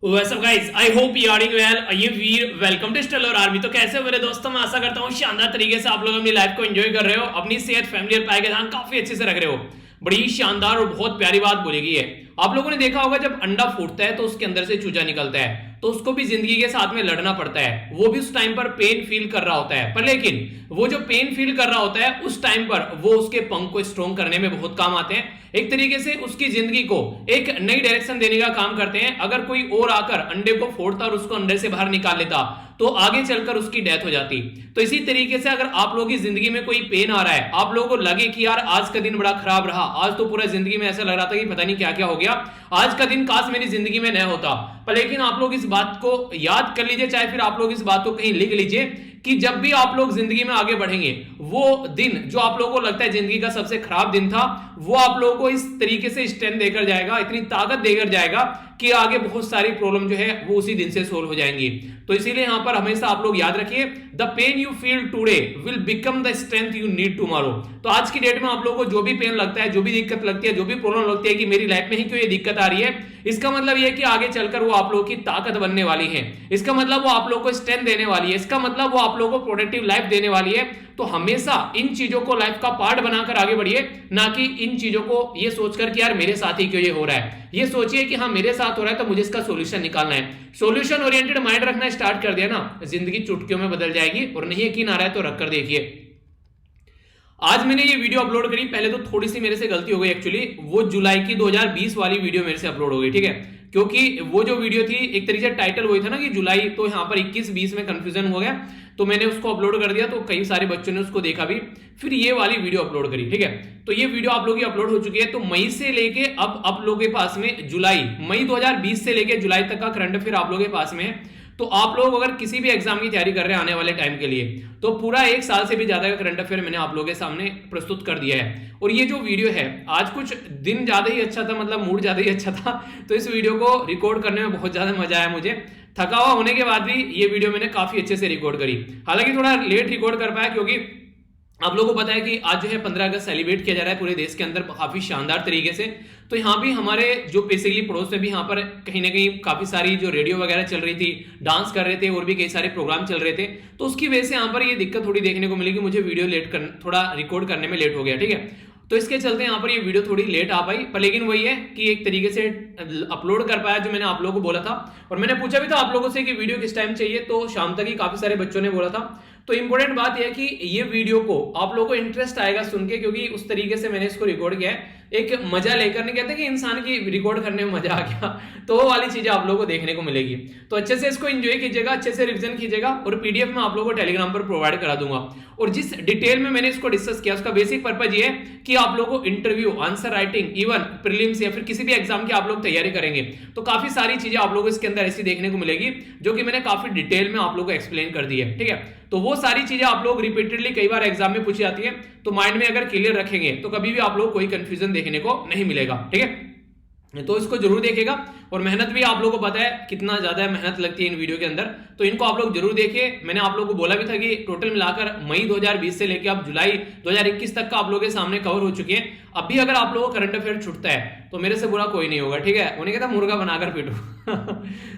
What's up guys? I hope you are doing well. ये वीर welcome to stellar army. तो कैसे हो मेरे दोस्तों? मैं आशा करता हूँ शानदार तरीके से आप लोग अपनी लाइफ को एंजॉय कर रहे हो, अपनी सेहत, फैमिली और पढ़ाई का ध्यान काफी अच्छे से रख रहे हो। बड़ी शानदार और बहुत प्यारी बात बोली गई है। आप लोगों ने देखा होगा जब अंडा फूटता है तो उसके अंदर से चूजा निकलता है, तो उसको भी जिंदगी के साथ में लड़ना पड़ता है। वो भी उस टाइम पर पेन फील कर रहा होता है, पर लेकिन वो जो पेन फील कर रहा होता है उस टाइम पर वो उसके पंख को स्ट्रॉन्ग करने में बहुत काम आते हैं। एक तरीके से उसकी जिंदगी को एक नई डायरेक्शन देने का काम करते हैं। अगर कोई और आकर अंडे को फोड़ता और उसको अंडे से बाहर निकाल लेता तो आगे चलकर उसकी डेथ हो जाती। तो इसी तरीके से अगर आप लोगों की जिंदगी में कोई पेन आ रहा है, आप लोगों को लगे कि यार आज का दिन बड़ा खराब रहा, आज तो पूरा जिंदगी में ऐसा लग रहा था कि पता नहीं क्या क्या हो गया, आज का दिन काश मेरी जिंदगी में न होता, पर लेकिन आप लोग इस बात को याद कर लीजिए, चाहे फिर आप लोग इस बात को कहीं लिख लीजिए कि जब भी आप लोग जिंदगी में आगे बढ़ेंगे, वो दिन जो आप लोगों को लगता है जिंदगी का सबसे खराब दिन था, वो आप लोगों को इस तरीके से स्ट्रेंथ देकर जाएगा, इतनी ताकत देकर जाएगा कि आगे बहुत सारी प्रॉब्लम जो है वो उसी दिन से सोल्व हो जाएंगी। तो इसीलिए यहां पर हमेशा आप लोग याद रखिए, the pain you feel today will become the strength you need tomorrow. तो आज की डेट में आप लोगों को जो भी पेन लगता है, जो भी दिक्कत लगती है, जो भी प्रॉब्लम लगती है कि मेरी लाइफ में ही क्यों ये दिक्कत आ रही है, इसका मतलब यह है कि आगे चलकर वो आप लोगों की ताकत बनने वाली है। इसका मतलब वो आप लोगों को स्ट्रेंथ देने वाली है। इसका मतलब वो आप लोगों को प्रोडक्टिव लाइफ देने वाली है। तो हमेशा इन चीजों को लाइफ का पार्ट बनाकर आगे बढ़िए, ना कि इन चीजों को ये सोचकर कि यार मेरे साथ ही क्यों ये हो रहा है। ये सोचिए कि हाँ मेरे साथ हो रहा है तो मुझे इसका सॉल्यूशन निकालना है। सॉल्यूशन ओरिएंटेड माइंड रखना स्टार्ट कर दिया ना, जिंदगी चुटकियों में बदल जाएगी। और नहीं यकीन आ रहा है तो रख कर देखिए। आज मैंने ये वीडियो अपलोड करी, पहले तो थोड़ी सी मेरे से गलती हो गई एक्चुअली, वो जुलाई की 2020 वाली वीडियो मेरे से अपलोड हो गई, ठीक है। क्योंकि वो जो वीडियो थी एक तरीके से टाइटल वही था ना कि जुलाई, तो यहाँ पर 21-20 में कंफ्यूजन हो गया, तो मैंने उसको अपलोड कर दिया। तो कई सारे बच्चों ने उसको देखा भी, फिर ये वाली वीडियो अपलोड करी, ठीक है। तो ये वीडियो आप लोगों की अपलोड हो चुकी है। तो मई से लेके अब आप लोगों के पास में जुलाई, मई 2020 से लेके जुलाई तक का करंट अफेयर आप लोगों के पास में है। तो आप लोग अगर किसी भी एग्जाम की तैयारी कर रहे हैं आने वाले टाइम के लिए, तो पूरा एक साल से भी ज्यादा का करंट अफेयर मैंने आप लोगों के सामने प्रस्तुत कर दिया है। और ये जो वीडियो है, आज कुछ दिन ज्यादा ही अच्छा था, मतलब मूड ज्यादा ही अच्छा था, तो इस वीडियो को रिकॉर्ड करने में बहुत ज्यादा मजा आया मुझे। थका हुआ होने के बाद भी ये वीडियो मैंने काफी अच्छे से रिकॉर्ड करी। हालांकि थोड़ा लेट रिकॉर्ड कर पाया, क्योंकि आप लोगों को पता है कि आज जो है 15 अगस्त सेलिब्रेट किया जा रहा है पूरे देश के अंदर काफी शानदार तरीके से। तो यहाँ भी हमारे जो बेसिकली पड़ोस में भी यहाँ पर कहीं ना कहीं काफी सारी जो रेडियो वगैरह चल रही थी, डांस कर रहे थे और भी कई सारे प्रोग्राम चल रहे थे, तो उसकी वजह से यहाँ पर ये दिक्कत थोड़ी देखने को मिली कि मुझे वीडियो थोड़ा रिकॉर्ड करने में लेट हो गया, ठीक है। तो इसके चलते यहाँ पर ये वीडियो थोड़ी लेट आ पाई, पर लेकिन वही है कि एक तरीके से अपलोड कर पाया जो मैंने आप लोगों को बोला था। और मैंने पूछा भी था आप लोगों से कि वीडियो किस टाइम चाहिए, तो शाम तक ही काफी सारे बच्चों ने बोला था। तो इंपॉर्टेंट बात यह है कि ये वीडियो को आप लोगों को इंटरेस्ट आएगा सुन के, क्योंकि उस तरीके से मैंने इसको रिकॉर्ड किया है, एक मजा लेकर, नहीं कहते कि इंसान की रिकॉर्ड करने में मजा आ गया, तो वो वाली चीजें आप लोगों को देखने को मिलेगी। तो अच्छे से इसको एंजॉय कीजिएगा, अच्छे से रिवीजन कीजिएगा, और पीडीएफ में आप लोगों को टेलीग्राम पर प्रोवाइड करा दूंगा। और जिस डिटेल में मैंने इसको डिस्कस किया उसका बेसिक पर्पज ये है कि आप लोगों को interview, answer writing, even prelims या फिर किसी भी एग्जाम की आप लोग तैयारी करेंगे तो काफी सारी चीजें आप लोगों को इसके अंदर ऐसी देखने को मिलेगी जो कि मैंने काफी डिटेल में आप लोगों को एक्सप्लेन कर दी है, ठीक है। तो वो सारी चीजें आप लोग रिपीटेडली कई बार एग्जाम में पूछी जाती है, तो माइंड में अगर क्लियर रखेंगे तो कभी भी आप लोग कोई कंफ्यूजन देखने को नहीं मिलेगा, ठीक है। तो इसको जरूर देखेगा, और मेहनत भी आप लोगों को पता है कितना ज्यादा मेहनत लगती है इन वीडियो के अंदर, तो इनको आप लोग जरूर देखिए। मैंने आप लोगों को बोला भी था कि टोटल मिलाकर मई 2020 से लेकर अब जुलाई 2021 तक का आप लोगों के सामने कवर हो चुके हैं। अब भी अगर आप लोगों को करंट अफेयर छूटता है तो मेरे से बुरा कोई नहीं होगा, ठीक है। उन्हें कहता मुर्गा बनाकर पीटो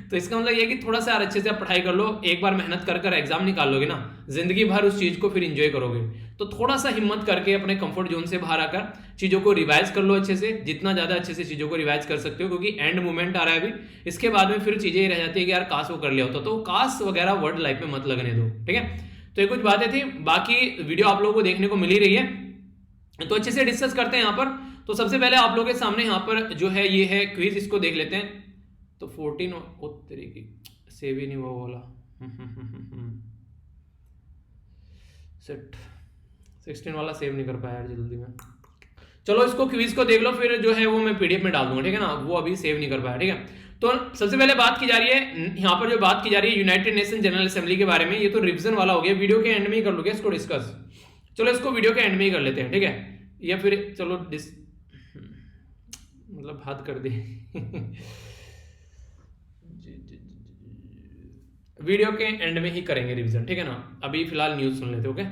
तो इसका मतलब ये कि थोड़ा सा अच्छे से आप पढ़ाई कर लो, एक बार मेहनत कर कर एग्जाम निकाल लोगे ना, जिंदगी भर उस चीज को फिर इंजॉय करोगे। तो थोड़ा सा हिम्मत करके अपने कंफर्ट जोन से बाहर आकर चीजों को रिवाइज कर लो अच्छे से, जितना ज्यादा अच्छे से चीजों को रिवाइज कर सकते हो, क्योंकि एंड मोमेंट आ रहा है अभी। इसके बाद में फिर चीजें रह जाती है कि यार काश वो कर लिया होता, तो काश वगैरह वर्ड लाइफ में मत लगने दो, ठीक है। तो ये कुछ बातें थी, बाकी वीडियो आप लोगों को देखने को मिल ही रही है, तो अच्छे से डिस्कस करते हैं यहाँ पर। तो सबसे पहले आप लोगों के सामने यहाँ पर जो है ये है क्विज, इसको देख लेते हैं। तो 14 तरीके सेव ही नहीं हुआ वाला सेट 16 वाला सेव नहीं कर पाया यार जल्दी में। चलो इसको क्विज को देख लो, फिर जो है वो मैं पीडीएफ में डाल दूंगा, ठीक है ना। वो अभी सेव नहीं कर पाया, ठीक है। तो सबसे पहले बात की जा रही है यहाँ पर, जो बात की जा रही है यूनाइटेड नेशन जनरल असेंबली के बारे में। ये तो रिवीजन वाला हो गया, वीडियो के एंड में ही कर लोगे इसको डिस्कस। चलो इसको वीडियो के एंड में ही कर लेते हैं, ठीक है। या फिर चलो मतलब हद कर दी वीडियो के एंड में ही करेंगे रिवीजन, ठीक है ना। अभी फिलहाल न्यूज सुन लेते, ओके,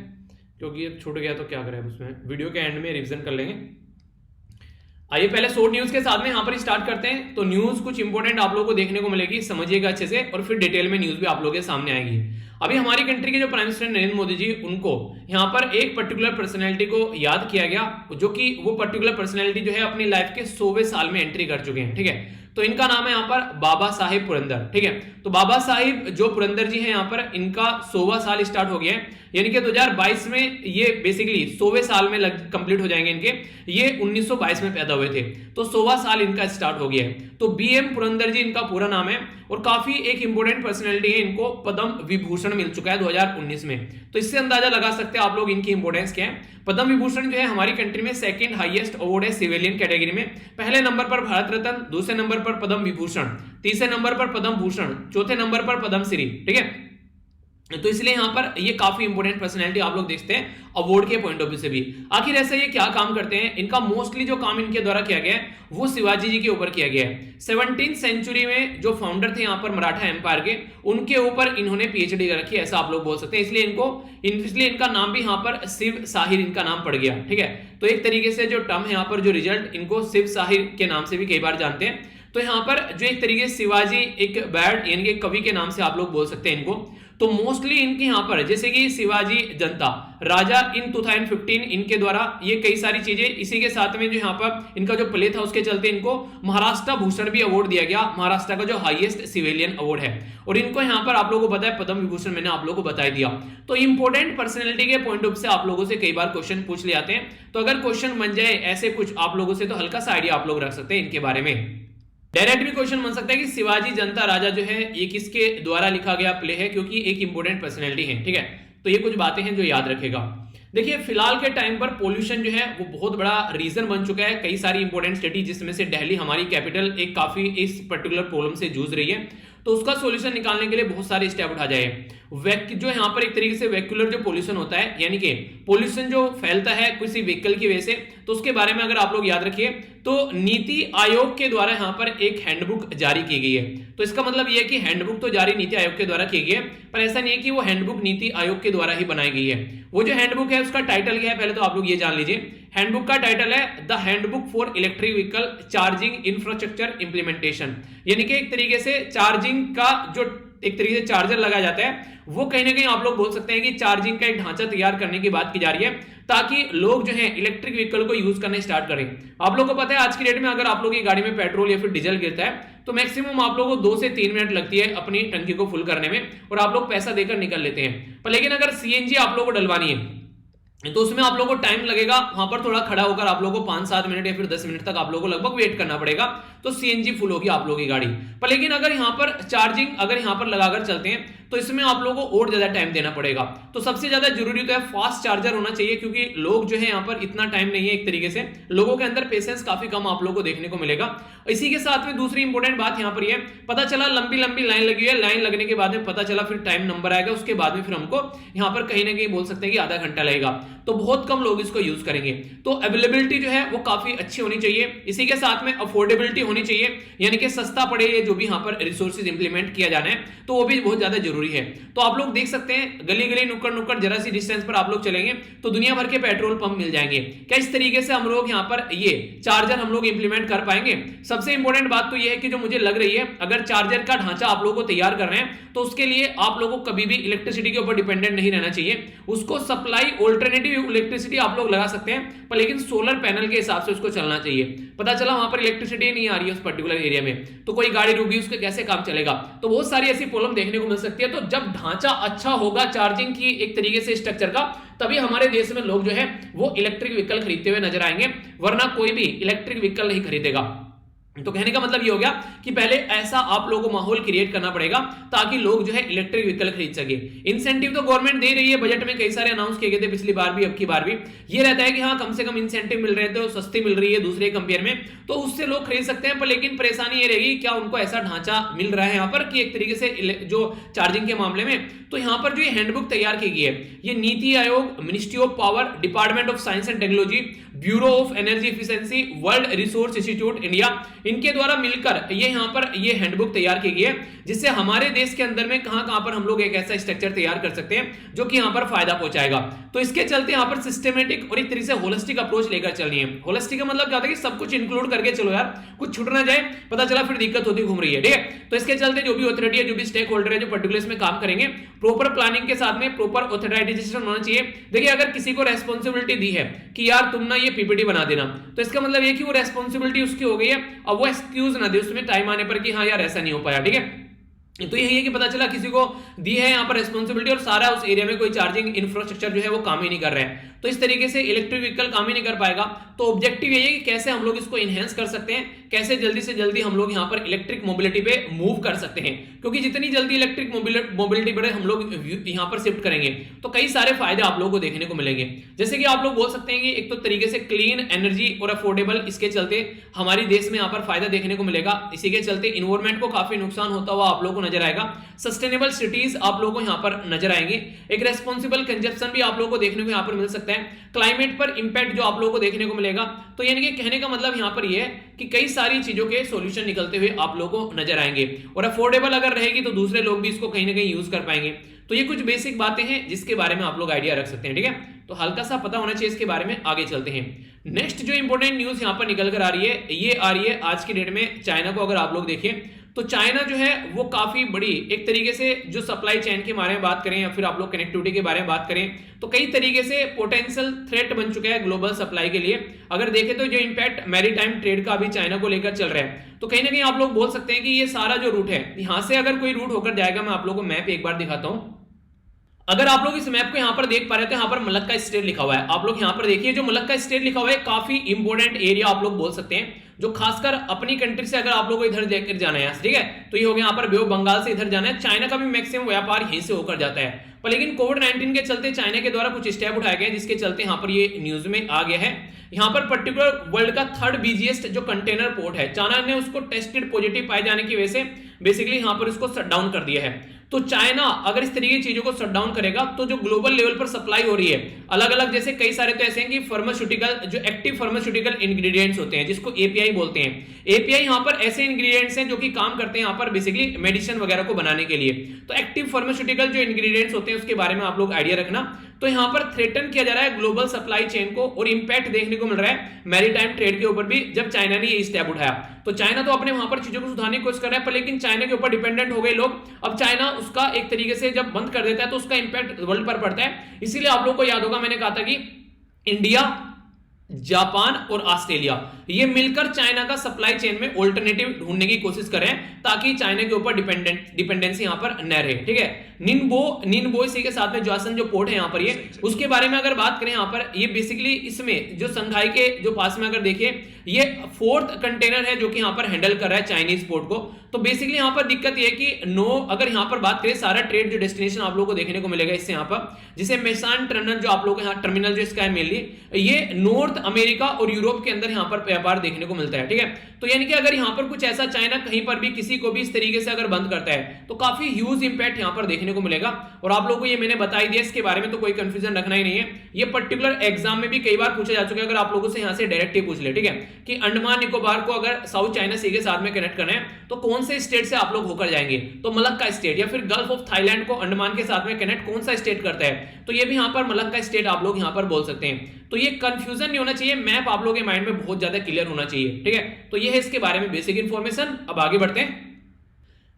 क्योंकि छूट गया तो क्या करें उसमें, वीडियो के एंड में रिवीजन कर लेंगे। आइए पहले शॉर्ट न्यूज के साथ में यहाँ पर स्टार्ट करते हैं। तो न्यूज कुछ इंपॉर्टेंट आप लोगों को देखने को मिलेगी, समझिएगा अच्छे से, और फिर डिटेल में न्यूज भी आप लोगों के सामने आएगी। अभी हमारी कंट्री के जो प्राइम मिनिस्टर नरेंद्र मोदी जी, उनको यहाँ पर एक पर्टिकुलर पर्सनैलिटी को याद किया गया, जो कि वो पर्टिकुलर पर्सनैलिटी जो है अपनी लाइफ के 100वें साल में एंट्री कर चुके हैं। ठीक है, तो इनका नाम है यहाँ पर बाबा साहिब पुरंदर। ठीक है, तो बाबा साहिब जो पुरंदर जी हैं यहाँ पर, इनका 100वां साल स्टार्ट हो गया है, यानी कि 2022 में ये बेसिकली 100वें साल में कंप्लीट हो जाएंगे इनके। ये 1922 में पैदा हुए थे, तो 100वां साल इनका स्टार्ट हो गया है। तो बीएम पुरंदर जी इनका पूरा नाम है, और काफी एक इंपॉर्टेंट पर्सनैलिटी है, इनको पद्म विभूषण मिल चुका है 2019 में। तो इससे अंदाजा लगा सकते हैं आप लोग इनकी इंपॉर्टेंस क्या है। पद्म विभूषण जो है हमारी कंट्री में सेकंड हाईएस्ट अवार्ड है सिविलियन कैटेगरी में। पहले नंबर पर भारत रत्न, दूसरे नंबर पर पद्म विभूषण, तीसरे नंबर पर पद्म भूषण, चौथे नंबर पर पद्म श्री। ठीक है, तो इसलिए यहां पर ये काफी इंपॉर्टेंट पर्सनैलिटी आप लोग देखते हैं अवार्ड के पॉइंट ऑफ व्यू से भी। आखिर ऐसा ये क्या काम करते हैं, इनका मोस्टली जो काम इनके द्वारा किया गया है वो शिवाजी जी के ऊपर किया गया है। 17th सेंचुरी में जो फाउंडर थे यहाँ पर मराठा एम्पायर के, उनके ऊपर इन्होंने पीएचडी कर रखी है, ऐसा आप लोग बोल सकते हैं। इसलिए इनका नाम भी यहाँ पर शिव साहिर इनका नाम पड़ गया। ठीक है, तो एक तरीके से जो टर्म है यहाँ पर, जो रिजल्ट, इनको शिव साहिर के नाम से भी कई बार जानते हैं। तो यहाँ पर जो एक तरीके से शिवाजी एक बैड यानी कि कवि के नाम से आप लोग बोल सकते हैं इनको। तो मोस्टली इनके यहाँ पर जैसे कि शिवाजी जनता राजा इन 2015 इनके द्वारा ये कई सारी चीजें, इसी के साथ में जो यहाँ पर इनका जो प्ले था उसके चलते इनको महाराष्ट्र भूषण भी अवार्ड दिया गया, महाराष्ट्र का जो हाईएस्ट सिविलियन अवार्ड है। और इनको यहाँ पर आप लोगों को पता है पद्म विभूषण मैंने आप लोगों को बता दिया। तो इंपॉर्टेंट पर्सनैलिटी के पॉइंट ऑफ से आप लोगों से कई बार क्वेश्चन पूछ ले जाते हैं, तो अगर क्वेश्चन बन जाए ऐसे कुछ आप लोगों से, तो हल्का सा आइडिया आप लोग रख सकते हैं इनके बारे में। डायरेक्ट भी क्वेश्चन बन सकता है कि शिवाजी जनता राजा जो है ये किसके द्वारा लिखा गया प्ले है, क्योंकि एक इंपॉर्टेंट पर्सनैलिटी है। ठीक है, तो ये कुछ बातें हैं जो याद रखेगा। देखिए फिलहाल के टाइम पर पोल्यूशन जो है वो बहुत बड़ा रीजन बन चुका है। कई सारी इंपॉर्टेंट सिटी जिसमें से दिल्ली हमारी कैपिटल एक काफी इस पर्टिकुलर प्रॉब्लम से जूझ रही है, तो उसका सॉल्यूशन निकालने के लिए बहुत सारे स्टेप उठा जाए। जो यहाँ पर एक तरीके से वेहिकुलर जो पोल्यूशन होता है, यानी कि पोल्यूशन जो फैलता है किसी व्हीकल की वजह से, तो उसके बारे में अगर आप लोग याद रखिए तो नीति आयोग के द्वारा यहाँ पर एक हैंडबुक जारी की गई है। तो इसका मतलब यह है कि हैंडबुक तो जारी नीति आयोग के द्वारा की गई है, पर ऐसा नहीं है कि वो हैंडबुक नीति आयोग के द्वारा ही बनाई गई है। वो जो हैंडबुक है उसका टाइटल क्या है, पहले तो आप लोग ये जान लीजिए। हैंडबुक का टाइटल है the handbook for electric vehicle charging infrastructure implementation, यानी कि एक तरीके से चार्जिंग का जो एक तरीके से चार्जर लगाया जाता है, वो कहीं ना कहीं आप लोग बोल सकते हैं कि चार्जिंग का एक ढांचा तैयार करने की बात की जा रही है, ताकि लोग जो है इलेक्ट्रिक व्हीकल को यूज करने स्टार्ट करें। आप लोगों को पता है आज की डेट में अगर आप लोग की गाड़ी में पेट्रोल या फिर डीजल गिरता है तो मैक्सिमम आप लोगों को 2 से 3 मिनट लगती है अपनी टंकी को फुल करने में, और आप लोग पैसा देकर निकल लेते हैं। पर लेकिन अगर सीएनजी आप लोगों को डलवानी है तो उसमें आप लोगों को टाइम लगेगा, वहां पर थोड़ा खड़ा होकर आप लोगों को 5-7 मिनट या फिर 10 मिनट तक आप लोगों को लगभग वेट करना पड़ेगा, तो सीएनजी फुल होगी आप लोगों की गाड़ी। पर लेकिन अगर यहाँ पर चार्जिंग अगर यहाँ पर लगाकर चलते हैं तो इसमें आप लोगों को और ज्यादा टाइम देना पड़ेगा। तो सबसे ज्यादा जरूरी तो है फास्ट चार्जर होना चाहिए, क्योंकि लोग जो है यहाँ पर इतना टाइम नहीं है, एक तरीके से लोगों के अंदर पेशेंस काफी कम आप लोगों को देखने को मिलेगा। इसी के साथ में दूसरी इंपॉर्टेंट बात यहाँ पर यह पता चला लंबी लंबी लाइन लगी है, लाइन लगने के बाद में पता चला फिर टाइम नंबर आएगा, उसके बाद में फिर हमको यहाँ पर कहीं ना कहीं बोल सकते हैं कि आधा घंटा लगेगा, तो बहुत कम लोग इसको यूज करेंगे। तो अवेलेबिलिटी जो है वो काफी अच्छी होनी चाहिए, इसी के साथ में अफोर्डेबिलिटी होनी चाहिए, यानी कि सस्ता पड़े ये जो भी यहाँ पर रिसोर्सेज इंप्लीमेंट किया जाना है, तो वो भी बहुत ज्यादा जरूरी है। तो आप लोग देख सकते हैं गली गली नुक्कड़ नुक्कड़ जरा सी डिस्टेंस पर आप लोग चलेंगे तो दुनिया भर के पेट्रोल पंप मिल जाएंगे। क्या इस तरीके से हम लोग यहाँ पर ये चार्जर हम लोग इंप्लीमेंट कर पाएंगे? सबसे इंपॉर्टेंट बात तो ये है कि जो मुझे लग रही है, अगर चार्जर का ढांचा आप लोगों को तैयार कर रहे हैं तो उसके लिए आप लोगों को कभी भी इलेक्ट्रिसिटी के ऊपर डिपेंडेंट नहीं रहना चाहिए। उसको सप्लाई ऑल्टरनेटिव इलेक्ट्रिसिटी आप लोग लगा सकते हैं, पर लेकिन सोलर पैनल के हिसाब से उसको चलना चाहिए। पता चला वहां पर इलेक्ट्रिसिटी नहीं आ रही है उस पर्टिकुलर एरिया में, तो कोई गाड़ी रुक गई, उसके कैसे काम चलेगा? तो बहुत सारी ऐसी प्रॉब्लम देखने को मिल सकती है। तो जब ढांचा अच्छा होगा चार्जिंग की एक तरीके से स्ट्रक्चर का, तभी हमारे देश में लोग जो है वो इलेक्ट्रिक व्हीकल खरीदते हुए नजर आएंगे, वरना कोई भी इलेक्ट्रिक व्हीकल नहीं खरीदेगा। तो कहने का मतलब ये हो गया कि पहले ऐसा आप लोगों को माहौल क्रिएट करना पड़ेगा ताकि लोग जो है इलेक्ट्रिक व्हीकल खरीद सके। इंसेंटिव तो गवर्नमेंट दे रही है, बजट में कई सारे अनाउंस किए गए थे पिछली बार भी, अब की बार भी ये रहता है कि हाँ कम से कम इंसेंटिव मिल रहे थे और सस्ती मिल रही है दूसरे कंपेयर में, तो उससे लोग खरीद सकते हैं। पर लेकिन परेशानी ये रहेगी क्या उनको ऐसा ढांचा मिल रहा है यहाँ पर कि एक तरीके से जो चार्जिंग के मामले में, तो यहाँ पर जो ये हैंडबुक तैयार की गई है ये NITI Aayog, ministry of power, department of science and technology, bureau of energy efficiency, world resource institute India, इनके द्वारा मिलकर ये यहां पर ये हैंडबुक तैयार की गई है, जिससे हमारे देश के अंदर में कहां कहां पर हम लोग एक ऐसा स्ट्रक्चर तैयार कर सकते हैं जो कि यहां पर फायदा पहुंचाएगा। तो इसके चलते यहां पर सिस्टमेटिक और एक तरीके से होलिस्टिक अप्रोच लेकर चलनी है। होलिस्टिक का मतलब क्या होता है कि सब कुछ इंक्लूड करके चलो यार, कुछ छूट ना जाए, पता चला फिर दिक्कत होती घूम रही है, ठीक है। तो इसके चलते जो भी अथॉरिटी है, जो भी स्टेक होल्डर है, जो पर्टिकुलर इसमें काम करेंगे, प्रॉपर प्लानिंग के साथ में प्रॉपर ऑथराइजेशन होना चाहिए। देखिए अगर किसी को रेस्पॉन्सिबिलिटी दी है कि यार तुम ना ये पीपीटी बना देना, तो इसका मतलब ये कि वो रेस्पॉन्सिबिलिटी उसकी हो गई है, अब वो एक्सक्यूज ना दे उसमें टाइम आने पर कि हाँ यार ऐसा नहीं हो पाया, ठीक है। तो यही है कि पता चला किसी को दी है यहाँ पर रेस्पॉन्सिबिलिटी और सारा उस एरिया में कोई चार्जिंग इंफ्रास्ट्रक्चर जो है वो काम ही नहीं कर रहे हैं, तो इस तरीके से इलेक्ट्रिक व्हीकल काम ही नहीं कर पाएगा। तो ऑब्जेक्टिव यही है कि कैसे हम लोग इसको इनहेंस कर सकते हैं, कैसे जल्दी से जल्दी हम लोग यहाँ पर इलेक्ट्रिक मोबिलिटी पे मूव कर सकते हैं, क्योंकि जितनी जल्दी इलेक्ट्रिक मोबिलिटी पर हम लोग यहाँ पर शिफ्ट करेंगे तो कई सारे फायदे आप लोगों को देखने को मिलेंगे। जैसे कि आप लोग बोल सकते हैं कि एक तो तरीके से क्लीन एनर्जी और अफोर्डेबल, इसके चलते हमारे देश में यहाँ पर फायदा देखने को मिलेगा। इसी के चलते इन्वायरमेंट को काफी नुकसान होता हुआ आप लोगों को नजर आएगा। सस्टेनेबल सिटीज आप लोगों को यहाँ पर नजर आएंगे। एक रेस्पॉन्सिबल कंजप्शन भी आप लोगों को देखने को यहाँ पर मिल सकता है। क्लाइमेट पर इंपैक्ट जो आप लोगों को देखने को मिलेगा। तो यानी कि कहने का मतलब यहाँ पर यह है कि कई सारी चीजों के सॉल्यूशन निकलते हुए आप लोगों को नजर आएंगे, और अफोर्डेबल अगर रहेगी तो दूसरे लोग भी इसको कहीं ना कहीं यूज कर पाएंगे। तो ये कुछ बेसिक बातें हैं जिसके बारे में आप लोग आइडिया रख सकते हैं, ठीक है। तो हल्का सा पता होना चाहिए इसके बारे में। आगे चलते हैं। नेक्स्ट जो इंपॉर्टेंट न्यूज यहाँ पर निकल कर आ रही है, ये आ रही है आज की डेट में चाइना को अगर आप लोग देखें तो चाइना जो है वो काफी बड़ी एक तरीके से जो सप्लाई चेन के बारे में बात करें या फिर आप लोग कनेक्टिविटी के बारे में बात करें तो कई तरीके से पोटेंशियल थ्रेट बन चुका है ग्लोबल सप्लाई के लिए। अगर देखें तो जो इंपैक्ट मैरीटाइम ट्रेड का अभी चाइना को लेकर चल रहा है, तो कहीं ना कहीं आप लोग बोल सकते हैं कि ये सारा जो रूट है, यहां से अगर कोई रूट होकर जाएगा, मैं आप लोगों को मैप एक बार दिखाता हूं। अगर आप लोग इस मैप को यहां पर देख पा रहे थे, यहां पर मलक्का स्टेट लिखा हुआ है। आप लोग यहां पर देखिए जो मलक्का स्टेट लिखा हुआ है, काफी इंपोर्टेंट एरिया आप लोग बोल सकते हैं, जो खासकर अपनी कंट्री से अगर आप लोगों को इधर लेकर जाना है, ठीक है। तो ये हो गया यहाँ पर बे ऑफ बंगाल से इधर जाना है। चाइना का भी मैक्सिमम व्यापार यहीं से होकर जाता है, पर लेकिन कोविड-19 के चलते चाइना के द्वारा कुछ स्टेप उठाए गए जिसके चलते यहाँ पर ये न्यूज में आ गया है। यहाँ पर पर्टिकुलर वर्ल्ड का 3rd बिजिएस्ट जो कंटेनर पोर्ट है, चाइना ने उसको टेस्टेड पॉजिटिव पाए जाने की वजह से बेसिकली यहाँ पर उसको शट डाउन कर दिया है। तो चाइना अगर इस तरीके की चीजों को शट डाउन करेगा तो जो ग्लोबल लेवल पर सप्लाई हो रही है अलग अलग, जैसे कई सारे तो ऐसे हैं कि फार्मास्यूटिकल जो एक्टिव फार्मास्यूटिकल इंग्रेडिएंट्स होते हैं जिसको एपीआई बोलते हैं। एपीआई यहाँ पर ऐसे इंग्रेडिएंट्स हैं जो कि काम करते हैं यहाँ पर बेसिकली मेडिसिन वगैरह को बनाने के लिए। तो एक्टिव फार्मास्यूटिकल जो इंग्रेडिएंट्स होते हैं उसके बारे में आप लोग आइडिया रखना। तो यहाँ पर थ्रेटन किया जा रहा है ग्लोबल सप्लाई चेन को, और इंपैक्ट देखने को मिल रहा है मैरीटाइम ट्रेड के ऊपर भी जब चाइना ने ये स्टेप उठाया। तो चाइना तो अपने वहां पर चीजों को सुधारने की कोशिश कर रहा है, पर लेकिन चाइना के ऊपर डिपेंडेंट हो गए लोग। अब चाइना उसका एक तरीके से जब बंद कर देता है तो उसका इंपैक्ट वर्ल्ड पर पड़ता है। इसीलिए आप लोग को याद होगा मैंने कहा था कि इंडिया, जापान और ऑस्ट्रेलिया ये मिलकर चाइना का सप्लाई चेन में ऑल्टरनेटिव ढूंढने की कोशिश करें ताकि चाइना के ऊपर डिपेंडेंसी यहां पर न रहे, ठीक है। निनबो इसी के साथ में ज्वासन जो पोर्ट है यहां पर, ये उसके बारे में अगर बात करें यहां पर, ये बेसिकली इसमें जो संघाई के जो पास में अगर देखिए ये 4th कंटेनर है जो कि यहां पर हैंडल कर रहा है चाइनीज पोर्ट को। तो बेसिकली यहां पर दिक्कत ये है कि अगर यहां पर बात करें सारा ट्रेड जो डेस्टिनेशन आप लोगों को देखने को मिलेगा इससे यहां पर, जिसे मेसान टर्मिनल जो आप लोगों को यहां टर्मिनल जो इसका है मेनली ये नॉर्थ अमेरिका और यूरोप के अंदर यहां पर व्यापार देखने को मिलता है, ठीक है। तो यानी कि अगर यहां पर कुछ ऐसा चाइना कहीं पर भी किसी को भी इस तरीके से अगर बंद करता है तो काफी ह्यूज इंपैक्ट यहां पर देखने को मिलेगा। और आप लोगों को ये मैंने बता ही दिया, इसके बारे में तो कोई कंफ्यूजन रखना ही नहीं है। ये पर्टिकुलर एग्जाम में भी कई बार पूछा जा चुका है, अगर आप लोगों से यहां से डायरेक्ट ही पूछ ले, ठीक है, कि अंडमान निकोबार को अगर साउथ चाइना सी के साथ में कनेक्ट करना है तो कौन से स्टेट से आप लोग होकर जाएंगे, तो मलक्का स्टेट, या फिर गल्फ ऑफ थाईलैंड को अंडमान के साथ में कनेक्ट कौन सा स्टेट करता है, तो ये भी यहां पर मलक्का स्टेट आप लोग यहां पर बोल सकते हैं। तो ये कंफ्यूजन नहीं होना चाहिए, मैप आप लोगों के माइंड में बहुत ज्यादा क्लियर होना चाहिए, ठीक है। तो ये है इसके बारे में बेसिक इंफॉर्मेशन। अब आगे बढ़ते हैं।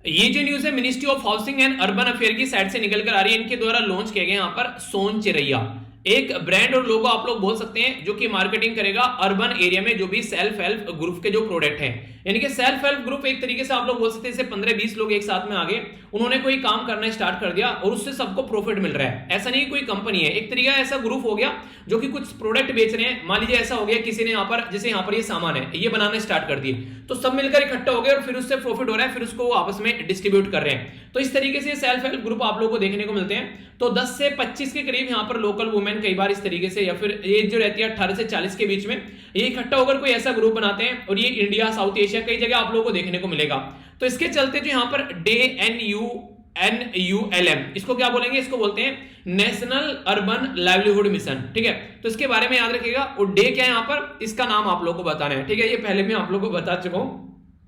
ये जो न्यूज है ministry of housing and urban affair की साइड से निकल कर आ रही है, इनके द्वारा लॉन्च किया गया यहाँ पर सोन चिरैया, एक ब्रांड और लोगो आप लोग बोल सकते हैं जो कि मार्केटिंग करेगा अर्बन एरिया में जो भी सेल्फ हेल्प ग्रुप के जो प्रोडक्ट हैं। यानी कि सेल्फ हेल्प ग्रुप एक तरीके से आप लोग बोल सकते हैं, जैसे 15-20 लोग एक साथ में आ गए, उन्होंने कोई काम करना स्टार्ट कर दिया और उससे सबको प्रॉफिट मिल रहा है। ऐसा नहीं कोई कंपनी है, एक तरीका ऐसा ग्रुप हो गया जो कि कुछ प्रोडक्ट बेच रहे हैं। मान लीजिए ऐसा हो गया किसी ने यहाँ पर, जैसे यहाँ पर ये सामान है, ये बनाना स्टार्ट कर दिए, तो सब मिलकर इकट्ठा हो गए और फिर उससे प्रॉफिट हो रहा है, फिर उसको वो आपस में डिस्ट्रीब्यूट कर रहे हैं। तो इस तरीके से सेल्फ हेल्प ग्रुप आप लोग को देखने को मिलते हैं। तो 10 से 25 के करीब यहाँ पर लोकल वुमेन कई बार इस तरीके से, या फिर एज जो रहती है 18 से 40 के बीच में, ये इकट्ठा होकर कोई ऐसा ग्रुप बनाते हैं, और ये इंडिया, साउथ एशिया कई जगह आप लोगों को देखने को मिलेगा। तो इसके चलते जो यहाँ पर NULM, इसको क्या बोलेंगे, इसको बोलते हैं नेशनल अर्बन लाइवलीहुड मिशन, ठीक है। तो इसके बारे में याद रखिएगा। और डे क्या है यहां पर, इसका नाम आप लोगों को बताना है, ठीक है। ये पहले मैं आप लोगों को बता चुका हूं,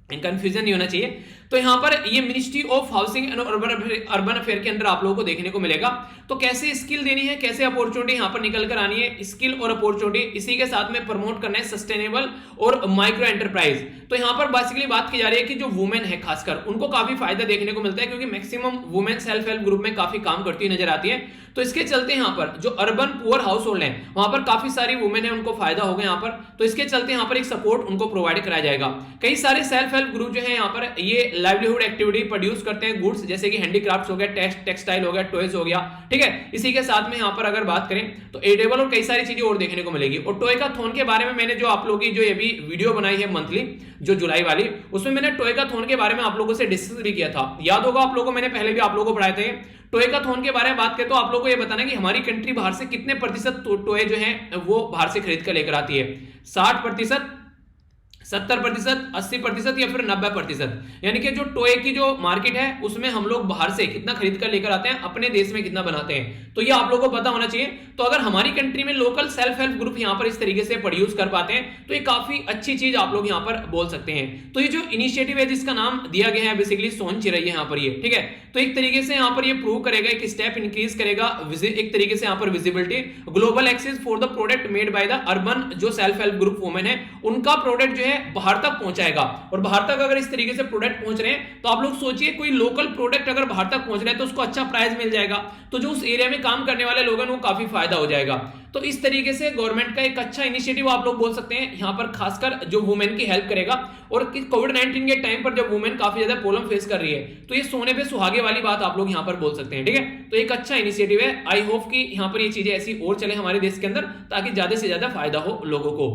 कंफ्यूजन नहीं होना चाहिए। तो यहां पर ये ministry of housing and urban affair के अंदर आप लोगों को देखने को मिलेगा। तो कैसे स्किल देनी है, कैसे अपॉर्चुनिटी यहां पर निकल कर आनी है, स्किल और अपॉर्चुनिटी, इसी के साथ में प्रमोट करना है सस्टेनेबल और माइक्रो एंटरप्राइज। तो यहां पर बेसिकली बात की जा रही है कि जो वुमेन है खासकर उनको काफी फायदा देखने को मिलता है, क्योंकि maximum women self help group में काफी काम करती नजर आती है। तो इसके चलते यहां पर जो अर्बन पुअर हाउस होल्ड है वहां पर काफी सारी वुमेन है, उनको फायदा होगा यहां पर। तो इसके चलते यहां पर एक सपोर्ट उनको प्रोवाइड कराया जाएगा। कई सारे सेल्फ हेल्प ग्रुप जो है यहां पर ये लाइवलीहुड एक्टिविटी प्रोड्यूस करते हैं, गुड्स जैसे कि हैंडीक्राफ्ट्स हो गया, टेक्सटाइल हो गया, टॉयज हो गया, ठीक है। इसी के साथ में यहां पर अगर बात करें तो एडेबल और कई सारी चीजें और देखने को मिलेगी। और टॉयकाथॉन के बारे में मैंने जो आप लोगों की जो ये भी वीडियो बनाई है मंथली, जो जुलाई वाली, उसमें मैंने टॉयकाथॉन के बारे में आप लोगों से डिस्कस भी किया था। याद होगा आप लोगों को, मैंने पहले भी आप लोगों को पढ़ाए थे। टॉयकाथॉन के बारे में बात करें तो आप लोगों को ये बताना कि हमारी कंट्री बाहर से कितने प्रतिशत टॉय जो है वो बाहर से खरीद कर लेकर आती है। 60%, 70%, 80% या फिर 90%। यानी कि जो टॉय की जो मार्केट है उसमें हम लोग बाहर से कितना खरीद कर लेकर आते हैं, अपने देश में कितना बनाते हैं। तो ये आप लोगों को पता होना चाहिए। तो अगर हमारी कंट्री में लोकल सेल्फ हेल्प ग्रुप यहां पर इस तरीके से प्रोड्यूस कर पाते हैं तो ये काफी अच्छी चीज आप लोग यहां पर बोल सकते हैं। तो ये जो इनिशिएटिव है जिसका नाम दिया गया है बेसिकली सोन चिरई यहां पर ये, ठीक है। तो एक तरीके से यहां पर ये प्रूव करेगा, एक स्टेप इंक्रीज करेगा एक तरीके से यहां पर visibility, global access for the product made by the urban जो सेल्फ हेल्प ग्रुप वुमेन है उनका प्रोडक्ट जो है बाहर तक पहुंचाएगा। और बाहर तक अगर इस तरीके से प्रोडक्ट पहुंच रहे हैं तो आप लोग सोचिए कोई लोकल प्रोडक्ट अगर बाहर तक पहुंच रहा है तो उसको अच्छा प्राइस मिल जाएगा, तो जो उस एरिया में काम करने वाले लोगों को काफी फायदा हो जाएगा। तो इस तरीके से गवर्नमेंट का एक अच्छा इनिशिएटिव आप लोग बोल सकते हैं यहां पर, खासकर जो वुमेन की हेल्प करेगा। और कोविड-19 के टाइम पर जब वुमेन काफी ज्यादा प्रॉब्लम फेस कर रही है तो ये सोने पे सुहागे वाली बात आप लोग यहां पर बोल सकते हैं, ठीक है। तो एक अच्छा इनिशिएटिव है। आई होप कि यहां पर ये चीजें ऐसी और चले हमारे देश के अंदर ताकि ज्यादा से ज्यादा फायदा हो लोगों को।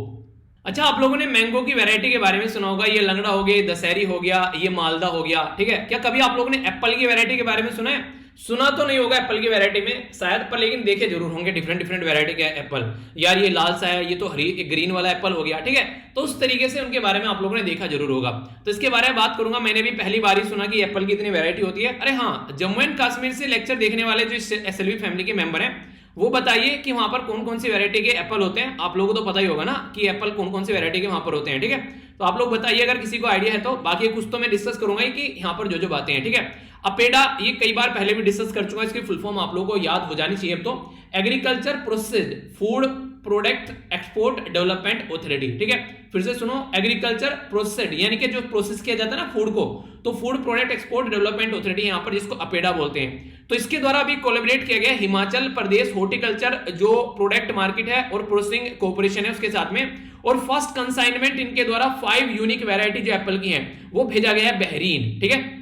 अच्छा, आप लोगों ने मैंगो की वैरायटी के बारे में सुना होगा, ये लंगड़ा हो गया, दशहरी हो गया, ये मालदा हो गया, ठीक है। क्या कभी आप लोगों ने एप्पल की वैरायटी के बारे में सुना है? सुना तो नहीं होगा एप्पल की वैरायटी में शायद, पर लेकिन देखे जरूर होंगे डिफरेंट वैरायटी के एप्पल। यार ये लाल सा है, ये तो हरी ग्रीन वाला एप्पल हो गया, ठीक है। तो उस तरीके से उनके बारे में आप लोगों ने देखा जरूर होगा। तो इसके बारे में बात करूंगा। मैंने भी पहली बार ही सुना कि एप्पल की इतनी वैरायटी होती है। अरे हाँ, जम्मू एंड कश्मीर से लेक्चर देखने वाले जो SLV फैमिली के मेंबर हैं वो बताइए कि वहां पर कौन कौन सी वैरायटी के एप्पल होते हैं। आप लोगों को तो पता ही होगा ना कि एप्पल कौन कौन सी वैरायटी के वहां पर होते हैं, ठीक है। तो आप लोग बताइए अगर किसी को आइडिया है तो। बाकी कुछ तो मैं डिस्कस करूंगा ही कि यहाँ पर जो बातें हैं, ठीक है। अपेडा ये कई बार पहले भी डिस्कस कर चुका, इसकी फुल फॉर्म आप लोगों को याद हो जानी चाहिए। अब तो agriculture processed food product export development authority, ठीक है। फिर से सुनो, एग्रीकल्चर प्रोसेस्ड यानी कि जो प्रोसेस किया जाता है ना फूड को, तो food product export development authority यहां पर जिसको अपेडा बोलते हैं। तो इसके द्वारा अभी कोलैबोरेट किया गया हिमाचल प्रदेश हॉर्टिकल्चर जो प्रोडक्ट मार्केट है और प्रोसेसिंग कॉर्पोरेशन है उसके साथ में। और फर्स्ट कंसाइनमेंट इनके द्वारा 5 यूनिक वैरायटी जो एप्पल की है वो भेजा गया है बहरीन, ठीक है।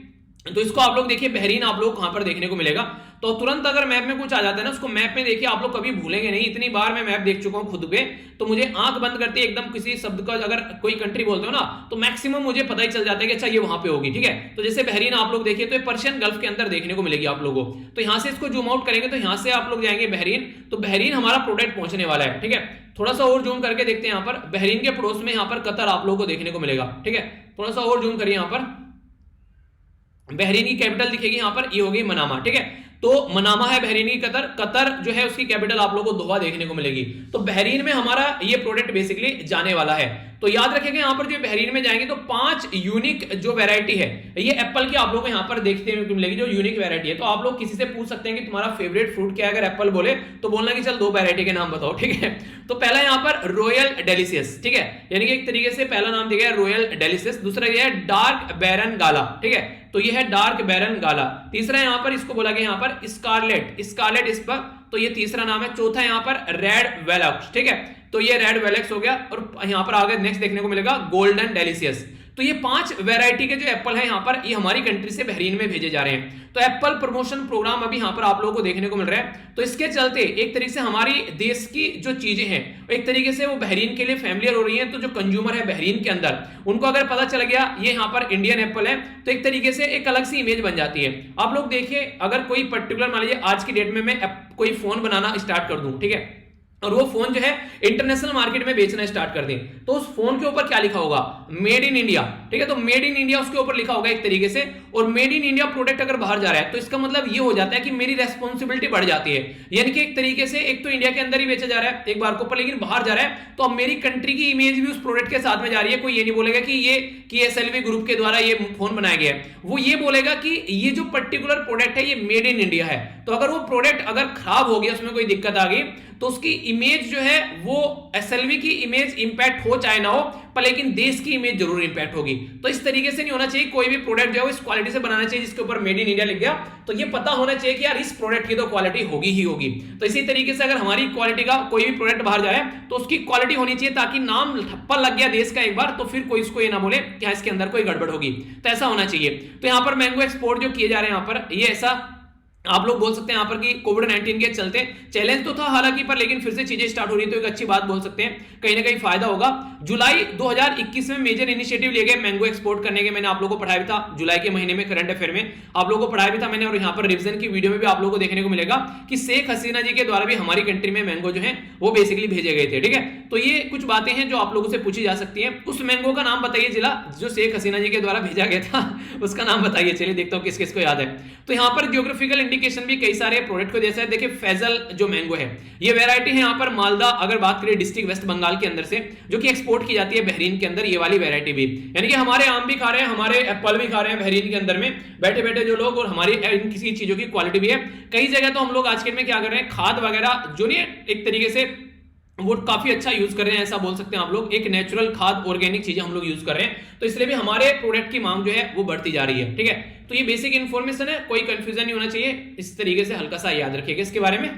तो इसको आप लोग देखिए बहरीन आप लोग कहां पर देखने को मिलेगा। तो तुरंत अगर मैप में कुछ आ जाता है ना उसको मैप में देखिए, आप लोग कभी भूलेंगे नहीं। इतनी बार मैं मैप देख चुका हूं खुद पे, तो मुझे आंख बंद करते एकदम किसी शब्द का अगर कोई कंट्री बोलते हो ना तो मैक्सिमम मुझे पता ही चल जाता है कि अच्छा ये वहां पे होगी, ठीक है। तो जैसे बहरीन आप लोग देखिए तो ये पर्शियन गल्फ के अंदर देखने को मिलेगी आप लोगों को। तो यहां से इसको जूम आउट करेंगे तो यहां से आप लोग जाएंगे बहरीन, तो बहरीन हमारा प्रोडक्ट पहुंचने वाला है, ठीक है। थोड़ा सा और जूम करके देखते हैं यहाँ पर बहरीन के पड़ोस में यहाँ पर कतर आप लोगों को देखने को मिलेगा, ठीक है। थोड़ा सा और जूम करिए, यहाँ पर बहरीन की कैपिटल दिखेगी यहाँ पर, ये होगी मनामा, ठीक है। तो मनामा है बहरीन की कतर, कतर जो है उसकी कैपिटल आप लोगों को दोहा देखने को मिलेगी। तो बहरीन में हमारा ये प्रोडक्ट बेसिकली जाने वाला है। तो याद रखिएगा यहाँ पर जो बहरीन में जाएंगे तो 5 यूनिक जो वैरायटी है ये एप्पल की आप लोग यहाँ पर देखते हैं मिलेगी, जो यूनिक वैरायटी है। तो आप लोग किसी से पूछ सकते हैं कि तुम्हारा फेवरेट फ्रूट क्या है, अगर एप्पल बोले तो बोलना कि चल 2 वैरायटी के नाम बताओ, ठीक है। तो पहला यहाँ पर रॉयल डेलिशियस, ठीक है, यानी कि एक तरीके से पहला नाम दिया गया रॉयल डेलिशियस। दूसरा यह है डार्क बैरन गाला, ठीक है, तो यह है डार्क बैरन गाला। तीसरा यहाँ पर इसको बोला गया यहाँ पर स्कारलेट, स्कारलेट इस पर, तो ये तीसरा नाम है। चौथा यहाँ पर रेड वेलक्स, ठीक है, तो ये रेड वेलक्स हो गया। और यहाँ पर आगे नेक्स्ट देखने को मिलेगा गोल्डन डेलिशियस। तो ये 5 वैरायटी के जो एप्पल है यहाँ पर ये हमारी कंट्री से बहरीन में भेजे जा रहे हैं। तो एप्पल प्रमोशन प्रोग्राम अभी यहाँ पर आप लोगों को देखने को मिल रहा है। तो इसके चलते एक तरीके से हमारी देश की जो चीजें हैं एक तरीके से वो बहरीन के लिए फैमिलियर हो रही हैं। तो जो कंज्यूमर है बहरीन के अंदर उनको अगर पता चल गया ये यहाँ पर इंडियन एप्पल है तो एक तरीके से एक अलग सी इमेज बन जाती है। आप लोग देखिए अगर कोई पर्टिकुलर मान लीजिए आज की डेट में मैं कोई फोन बनाना स्टार्ट कर दूं, ठीक है, और वो फोन जो है इंटरनेशनल मार्केट में बेचना स्टार्ट कर दें, तो उस फोन के ऊपर क्या लिखा होगा, मेड इन इंडिया। ठीक है, तो मेड इन इंडिया उसके ऊपर लिखा होगा एक तरीके से, और मेड इन इंडिया प्रोडक्ट अगर बाहर जा रहा है तो इसका मतलब ये हो जाता है कि मेरी रेस्पॉन्सिबिलिटी बढ़ जाती है। यानी कि एक तरीके से एक तो इंडिया के अंदर ही बेचा जा रहा है एक बार को ऊपर, लेकिन बाहर जा रहा है तो अब मेरी कंट्री की इमेज भी उस प्रोडक्ट के साथ में जा रही है। कोई ये नहीं बोलेगा कि ये एसएलवी ग्रुप के द्वारा ये फोन बनाया गया है, वो ये बोलेगा कि ये जो पर्टिकुलर प्रोडक्ट है ये मेड इन इंडिया है। तो अगर वो प्रोडक्ट अगर खराब हो गया, उसमें कोई दिक्कत आ गई, तो उसकी इमेज जो है वो एसएलवी की इमेज इंपैक्ट हो चाहे ना हो, पर लेकिन देश की इमेज जरूर इंपैक्ट होगी। तो इस तरीके से नहीं होना चाहिए, कोई भी प्रोडक्ट जो है इस क्वालिटी से बनाना चाहिए जिसके ऊपर मेड इन इंडिया लिख गया, तो ये पता होना चाहिए कि यार इस प्रोडक्ट की तो क्वालिटी होगी ही होगी। तो इसी तरीके से अगर हमारी क्वालिटी का कोई भी प्रोडक्ट बाहर जा रहा है तो उसकी क्वालिटी होनी चाहिए, ताकि नाम थप्पा लग गया देश का एक बार तो फिर कोई इसको ये ना बोले कि इसके अंदर कोई गड़बड़ होगी। तो ऐसा होना चाहिए। तो यहां पर मैंगो एक्सपोर्ट जो किए जा रहे हैं यहां पर, ये ऐसा आप लोग बोल सकते हैं यहां पर कि कोविड-19 के चलते चैलेंज तो था हालांकि, पर लेकिन फिर से चीजें स्टार्ट हो रही है, तो एक अच्छी बात बोल सकते हैं, कहीं ना कहीं फायदा होगा। जुलाई 2021 में मेजर इनिशिएटिव लिए गए मैंगो एक्सपोर्ट करने के, मैंने आप लोगों को पढ़ाया भी था जुलाई के महीने में, करंट अफेयर में आप लोगों को पढ़ाया भी था मैंने, और यहां पर रिवीजन की वीडियो में भी आप लोगों को देखने को मिलेगा कि शेख हसीना जी के द्वारा भी हमारी कंट्री में मैंगो जो है वो बेसिकली भेजे गए थे। ठीक है, तो ये कुछ बातें हैं जो आप लोगों से पूछी जा सकती है। उस मैंगो का नाम बताइए, जिला जो शेख हसीना जी के द्वारा भेजा गया था उसका नाम बताइए। चलिए देखता हूं किस किस को याद है। तो यहां पर ज्योग्राफिकल इंडिकेशन भी कई सारे प्रोडक्ट को जैसा है। देखिए फैजल जो मैंगो है, ये वैरायटी है यहां पर मालदा, अगर बात करें डिस्ट्रिक्ट वेस्ट बंगाल के अंदर से, जो कि एक्सपोर्ट की जाती है बहरीन के अंदर, ये वाली वैरायटी भी। यानी कि हमारे आम भी खा रहे हैं, हमारे एप्पल भी खा रहे हैं बहरीन के अंदर में बैठे बैठे जो लोग, और हमारी किसी चीजों की क्वालिटी भी है। कई जगह तो हम लोग आज के में क्या कर रहे हैं, खाद वगैरह जो नहीं एक तरीके से वो काफी अच्छा यूज कर रहे हैं, ऐसा बोल सकते हैं आप लोग, एक नेचुरल खाद ऑर्गेनिक चीजें हम लोग यूज कर रहे हैं, तो इसलिए भी हमारे प्रोडक्ट की मांग जो है वो बढ़ती जा रही है। ठीक है, तो ये बेसिक इन्फॉर्मेशन है, कोई कंफ्यूजन नहीं होना चाहिए, इस तरीके से हल्का सा याद रखिएगा इसके बारे में।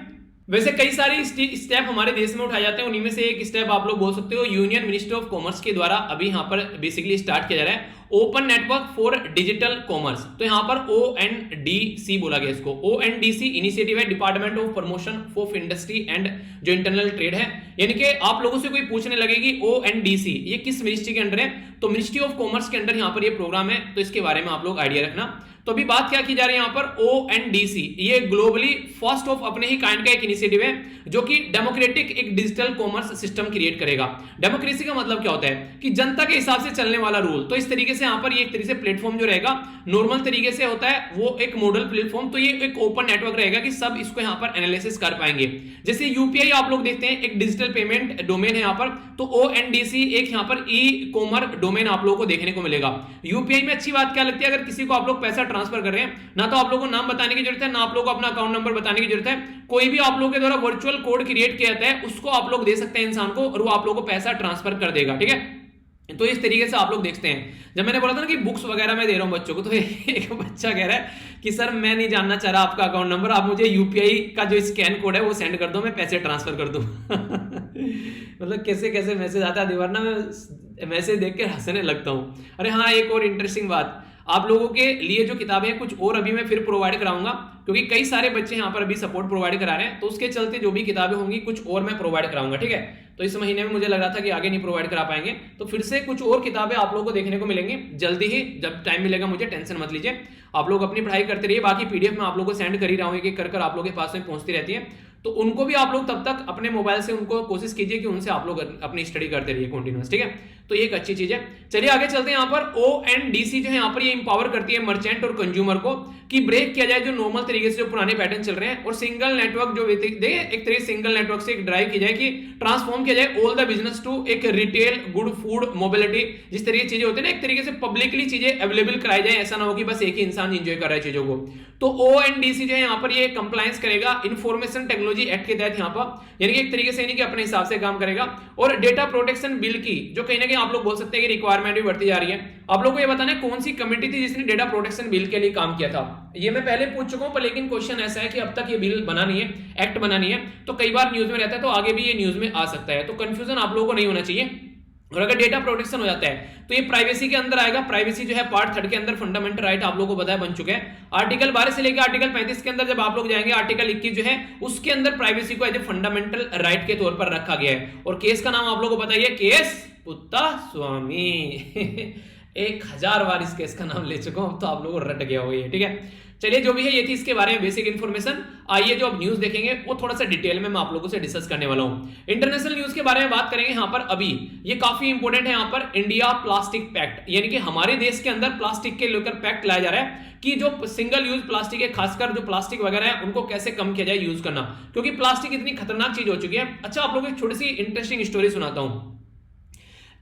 वैसे कई सारी स्टेप हमारे देश में उठाए जाते हैं, उन्हीं में से एक स्टेप आप लोग बोल सकते हो यूनियन मिनिस्ट्री ऑफ कॉमर्स के द्वारा अभी यहाँ पर बेसिकली स्टार्ट किया जा रहा है, open network for digital commerce. तो यहाँ पर ONDC बोला गया इसको, ONDC इनिशिएटिव है, department of promotion of industry and जो इंटरनल ट्रेड है। यानी कि आप लोगों से कोई पूछने लगेगी ONDC ये किस मिनिस्ट्री के अंडर है, तो मिनिस्ट्री ऑफ कॉमर्स के अंडर यहाँ पर ये प्रोग्राम है, तो इसके बारे में आप लोग आइडिया रखना। तो अभी बात क्या की जा रही है यहाँ पर, ONDC ये ग्लोबली फर्स्ट ऑफ अपने ही काइंड का एक इनिशिएटिव है, जो कि डेमोक्रेटिक एक डिजिटल कॉमर्स सिस्टम क्रिएट करेगा। डेमोक्रेसी का मतलब क्या होता है कि जनता के हिसाब से चलने वाला रूल। तो इस तरीके से यहाँ पर ये एक तरीके से प्लेटफॉर्म जो रहेगा नॉर्मल तरीके से होता है, वो एक मॉडल प्लेटफॉर्म, तो ये एक ओपन नेटवर्क रहेगा कि सब इसको यहाँ पर एनालिसिस कर पाएंगे। जैसे यूपीआई आप लोग देखते हैं एक डिजिटल पेमेंट डोमेन है यहाँ पर, तो ONDC एक यहाँ पर ई कॉमर्स डोमेन आप लोगों को देखने को मिलेगा। यूपीआई में अच्छी बात क्या लगती है, अगर किसी को आप लोग पैसा ट्रांसफर कर रहे हैं, ना तो आप लोगों को नाम बताने की जरूरत है, ना आप लोगों को अपना अकाउंट नंबर बताने की जरूरत है, कोई भी आप लोगों के द्वारा वर्चुअल कोड क्रिएट किया जाता है उसको आप लोग दे सकते हैं इंसान को, और वो आप लोगों को पैसा ट्रांसफर कर देगा। ठीक है, तो इस तरीके से आप लोग देखते हैं। जब मैंने बोला था ना कि बुक्स वगैरह मैं दे रहा हूं बच्चों को, तो एक बच्चा कह रहा है कि सर मैं नहीं जानना चाह रहा आपका अकाउंट नंबर, आप मुझे यूपीआई का जो स्कैन कोड है वो सेंड कर दो, मैं पैसे ट्रांसफर कर दूं। मतलब कैसे कैसे मैसेज आता है दीवार ना, मैं मैसेज देख के हंसने लगता हूं। अरे हाँ, एक और इंटरेस्टिंग बात, आप लोगों के लिए जो किताबें कुछ और अभी मैं फिर प्रोवाइड कराऊंगा, क्योंकि कई सारे बच्चे यहाँ पर अभी सपोर्ट प्रोवाइड करा रहे हैं, तो उसके चलते जो भी किताबें होंगी कुछ और मैं प्रोवाइड कराऊंगा। ठीक है, तो इस महीने में मुझे लग रहा था कि आगे नहीं प्रोवाइड करा पाएंगे, तो फिर से कुछ और किताबें आप लोगों को देखने को मिलेंगी जल्दी ही, जब टाइम मिलेगा मुझे, टेंशन मत लीजिए। आप लोग अपनी पढ़ाई करते रहिए, बाकी पीडीएफ में आप लोगों को सेंड कर ही रहा हूँ, एक एक कर आप लोगों के पास में पहुंचती रहती है, तो उनको भी आप लोग तब तक अपने मोबाइल से उनको कोशिश कीजिए कि उनसे आप लोग अपनी स्टडी करते रहिए कंटिन्यूअस। ठीक है, तो ये एक अच्छी चीज है। चलिए आगे चलते हैं। यहाँ पर ONDC जो है यहाँ पर ये इंपावर करती है मर्चेंट और कंज्यूमर को कि ब्रेक किया जाए जो नॉर्मल तरीके से जो पुराने पैटर्न चल रहे हैं, और सिंगल नेटवर्क जो देखिए एक तरीके सिंगल नेटवर्क से एक ड्राइव की जाए कि ट्रांसफॉर्म किया जाए ऑल द बिजनेस टू एक रिटेल गुड फूड मोबिलिटी, जिस तरीके चीजें होती है ना एक तरीके से पब्लिकली चीजें अवेलेबल कराई जाए, ऐसा ना हो कि बस एक ही इंसान एंजॉय कर रहा है चीजों को। तो ONDC जो है यहाँ पर ये कंप्लायंस करेगा इंफॉर्मेशन टेक्नोलॉजी एक्ट के तहत यहाँ पर, यानी कि एक तरीके से नहीं कि अपने हिसाब से काम करेगा। और डेटा प्रोटेक्शन बिल की जो कहीं ना कहीं आप लोग बोल सकते हैं कि रिक्वायरमेंट भी बढ़ती जा रही है। आप लोग को ये बताना है कौन सी कमेटी थी जिसने डेटा प्रोटेक्शन बिल के लिए काम किया था, ये मैं पहले पूछ चुका हूं, पर लेकिन क्वेश्चन ऐसा है कि अब तक ये बिल बना नहीं है, एक्ट बना नहीं है, तो कई बार न्यूज में रहता है, तो आगे भी ये न्यूज में आ सकता है, तो कंफ्यूजन आप लोगों को नहीं होना चाहिए। और अगर डेटा प्रोटेक्शन हो जाता है तो ये प्राइवेसी के अंदर आएगा। प्राइवेसी जो है पार्ट 3 के अंदर फंडामेंटल राइट आप लोगों को पता है बन चुके हैं। आर्टिकल 12 से लेकर आर्टिकल 35 के अंदर जब आप लोग जाएंगे, आर्टिकल 21 जो है उसके अंदर प्राइवेसी को एज ए फंडामेंटल राइट के तौर पर रखा गया है। और केस का नाम आप लोगों को बताइए, केस पुत्ता स्वामी। 1000 बार इस केस का नाम ले चुका हूं, तो आप लोगों को रट गया हो ये। ठीक है, चलिए जो भी है ये थी इसके बारे में बेसिक इन्फॉर्मेशन। आइए जो अब न्यूज देखेंगे वो थोड़ा सा डिटेल में मैं आप लोगों से डिस्कस करने वाला हूं। इंटरनेशनल न्यूज के बारे में बात करेंगे यहाँ पर। अभी ये काफी इंपॉर्टेंट है यहाँ पर, इंडिया प्लास्टिक पैक्ट, यानी कि हमारे देश के अंदर प्लास्टिक के लेकर पैक्ट लाया जा रहा है कि जो सिंगल यूज प्लास्टिक है, खासकर जो प्लास्टिक वगैरह है उनको कैसे कम किया जाए यूज करना, क्योंकि प्लास्टिक इतनी खतरनाक चीज हो चुकी है। अच्छा आप लोगों को एक छोटी सी इंटरेस्टिंग स्टोरी सुनाता हूं।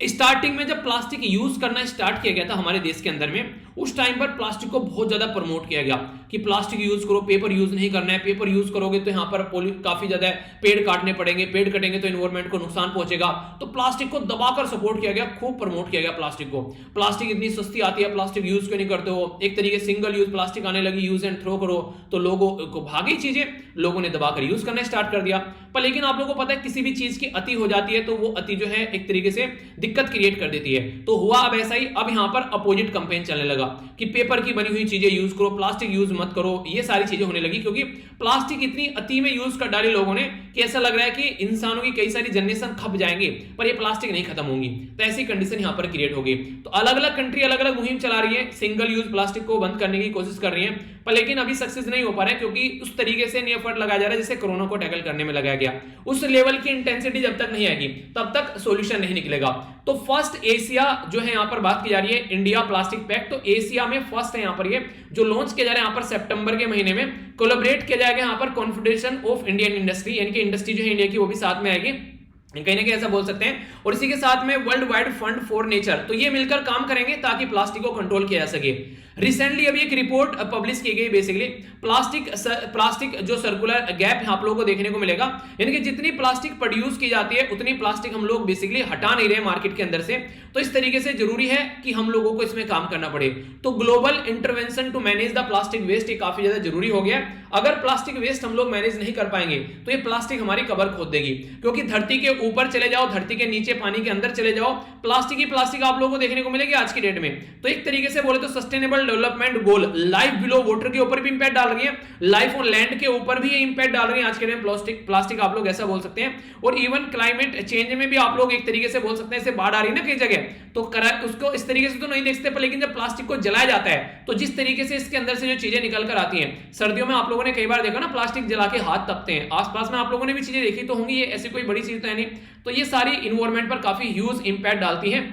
स्टार्टिंग में जब प्लास्टिक यूज करना स्टार्ट किया गया था हमारे देश के अंदर में, उस टाइम पर प्लास्टिक को बहुत ज्यादा प्रमोट किया गया कि प्लास्टिक यूज करो, पेपर यूज नहीं करना है, पेपर यूज करोगे तो यहाँ पर काफी ज्यादा पेड़ काटने पड़ेंगे, पेड़ कटेंगे तो एनवायरमेंट को नुकसान पहुंचेगा। तो प्लास्टिक को दबाकर सपोर्ट किया गया, खूब प्रमोट किया गया प्लास्टिक को। प्लास्टिक इतनी सस्ती आती है, प्लास्टिक यूज क्यों नहीं करते हो, एक तरीके सिंगल यूज प्लास्टिक आने लगी, यूज एंड थ्रो करो, तो लोगों को भागी चीजें, लोगों ने दबाकर यूज करना स्टार्ट कर दिया। पर लेकिन आप लोगों को पता है किसी भी चीज की अति हो जाती है तो वो अति जो है एक तरीके से दिक्कत क्रिएट कर देती है। तो हुआ अब ऐसा ही, अब यहां पर अपोजिट कैंपेन चलने लगा कि पेपर की बनी हुई चीजें यूज करो, प्लास्टिक यूज मत करो, ये सारी चीजें होने लगी, क्योंकि प्लास्टिक इतनी अति में यूज कर डाली लोगों ने कि ऐसा लग रहा है कि इंसानों की कई सारी जनरेशन खप जाएंगे पर ये प्लास्टिक नहीं खत्म होंगी। तो ऐसी कंडीशन यहां पर क्रिएट हो गई। तो अलग अलग कंट्री अलग अलग मुहिम चला रही है, सिंगल यूज प्लास्टिक को बंद करने की कोशिश कर रही है, पर लेकिन अभी सक्सेस नहीं हो पा रहा है, क्योंकि उस तरीके से नहीं एफर्ट लगाया जा रहा है जैसे कोरोना को टैकल करने में लगाया गया। उस लेवल की इंटेंसिटी जब तक नहीं आएगी तब तक सॉल्यूशन नहीं निकलेगा। तो फर्स्ट एशिया जो है यहां पर बात की जा रही है इंडिया प्लास्टिक पैक्ट, तो एशिया में फर्स्ट है यहां पर ये जो लॉन्च किया जा रहा है यहां पर सितंबर के महीने में। कोलैबोरेट किया जाएगा यहां पर कॉन्फेडरेशन ऑफ इंडियन इंडस्ट्री, यानी कि इंडस्ट्री जो है इंडिया की वो भी साथ में आएगी, कहीं ना कहीं ऐसा बोल सकते हैं। और इसी के साथ में world wide fund for nature, तो ये मिलकर काम करेंगे ताकि प्लास्टिक को कंट्रोल किया जा सके। रिसेंटली अभी एक रिपोर्ट पब्लिश की गई, बेसिकली प्लास्टिक जो सर्कुलर गैप आप लोगों को देखने को मिलेगा, यानी कि जितनी प्लास्टिक प्रोड्यूस की जाती है उतनी प्लास्टिक हम लोग बेसिकली हटा नहीं रहे मार्केट के अंदर से। तो इस तरीके से जरूरी है कि हम लोगों को इसमें काम करना पड़े। तो global intervention to manage the plastic waste ये काफी ज्यादा जरूरी हो गया। अगर प्लास्टिक वेस्ट हम लोग मैनेज नहीं कर पाएंगे तो ये प्लास्टिक हमारी कबर खोद देगी, क्योंकि धरती के ऊपर चले जाओ, धरती के नीचे पानी के अंदर चले जाओ, प्लास्टिक ही प्लास्टिक आप लोगों को देखने को मिलेगी आज की डेट में। तो एक तरीके से बोले तो sustainable development goal life below water के ऊपर भी इंपैक्ट डाल रही है, लाइफ ऑन लैंड के ऊपर भी ये इंपैक्ट डाल रही है आज के टाइम प्लास्टिक आप लोग ऐसा बोल सकते हैं। और इवन क्लाइमेट चेंज में भी आप लोग एक तरीके से बोल सकते हैं, जैसे बाढ़ आ रही है ना कई जगह, तो उसको इस तरीके से तो नहीं देखते, पर लेकिन जब प्लास्टिक को जलाया जाता है तो जिस तरीके से इसके अंदर से जो चीजें निकल कर आती हैं, सर्दियों में आप लोगों ने कई बार देखा ना प्लास्टिक जला के हाथ तपते हैं, आसपास में आप लोगों ने भी चीजें देखी तो होंगी, ये ऐसी कोई बड़ी चीज तो है नहीं। तो ये सारी इन्वायरमेंट पर काफी ह्यूज इंपैक्ट डालती है,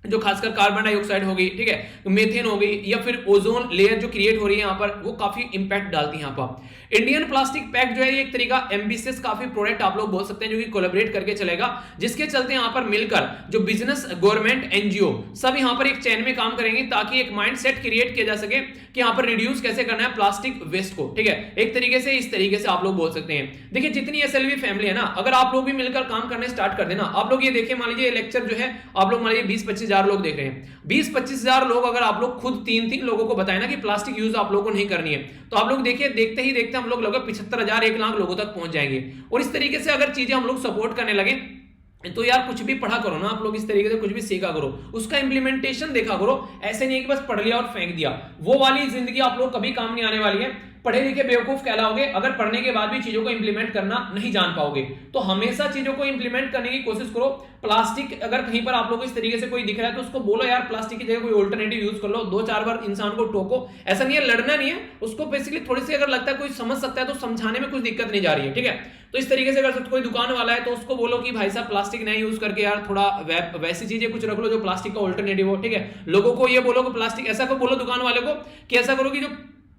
जो खासकर कार्बन डाइऑक्साइड हो गई, ठीक है, मीथेन हो गई, या फिर ओजोन लेयर जो क्रिएट हो रही है यहाँ पर, वो काफी इंपैक्ट डालती है यहाँ पर। इंडियन प्लास्टिक पैक्ट जो है ये एक तरीका एम्बिशियस काफी प्रोडक्ट आप लोग बोल सकते हैं जो कि कोलैबोरेट करके चलेगा, जिसके चलते यहाँ पर मिलकर जो बिजनेस, गवर्नमेंट, एनजीओ सब यहाँ पर एक चैन में काम करेंगे ताकि एक माइंडसेट क्रिएट किया जा सके कि यहाँ पर रिड्यूस कैसे करना है प्लास्टिक वेस्ट को, ठीक है, एक तरीके से इस तरीके से आप लोग बोल सकते हैं। देखिए जितनी एसएलवी फैमिली है ना, अगर आप लोग भी मिलकर काम करने स्टार्ट कर देना, आप लोग ये देखिए, मान लीजिए लेक्चर जो है आप लोग मान लीजिए 20-25 हजार लोग देख रहे हैं, 20-25 हजार लोग अगर आप लोग खुद 3-3 लोगों को बताए ना कि प्लास्टिक यूज आप लोगों को नहीं करनी है, तो आप लोग देखिए देखते ही देखते हम लोग लगभग 75,000-1 लाख लोगों तक पहुंच जाएंगे। और इस तरीके से अगर चीजें हम लोग सपोर्ट करने लगे तो यार कुछ भी पढ़ा करो ना आप लोग, इस तरीके से कुछ भी सीखा करो, उसका इंप्लीमेंटेशन देखा करो। ऐसे नहीं है कि बस पढ़ लिया और फेंक दिया, वो वाली जिंदगी आप लोग कभी काम नहीं आने वाली है। पढ़े लिखे बेवकूफ कहलाओगे अगर पढ़ने के बाद भी चीजों को इंप्लीमेंट करना नहीं जान पाओगे। तो हमेशा चीजों को इंप्लीमेंट करने की कोशिश करो। प्लास्टिक अगर कहीं पर आप लोगों को इस तरीके से कोई दिख रहा है तो उसको बोलो यार प्लास्टिक की जगह कोई ऑल्टरनेटिव यूज कर लो, 2-4 बार इंसान को टोको, ऐसा नहीं है लड़ना नहीं है उसको, बेसिकली थोड़ी सी अगर लगता है कोई समझ सकता है तो समझाने में कुछ दिक्कत नहीं जा रही है, ठीक है। तो इस तरीके से अगर कोई दुकान वाला है तो उसको बोलो कि भाई साहब प्लास्टिक नहीं यूज करके यार थोड़ा वैसी चीजें कुछ रख लो जो प्लास्टिक का ऑल्टरनेटिव हो, ठीक है। लोगों को ये बोलो कि प्लास्टिक, ऐसा को बोलो दुकान वाले को कि ऐसा करो कि जो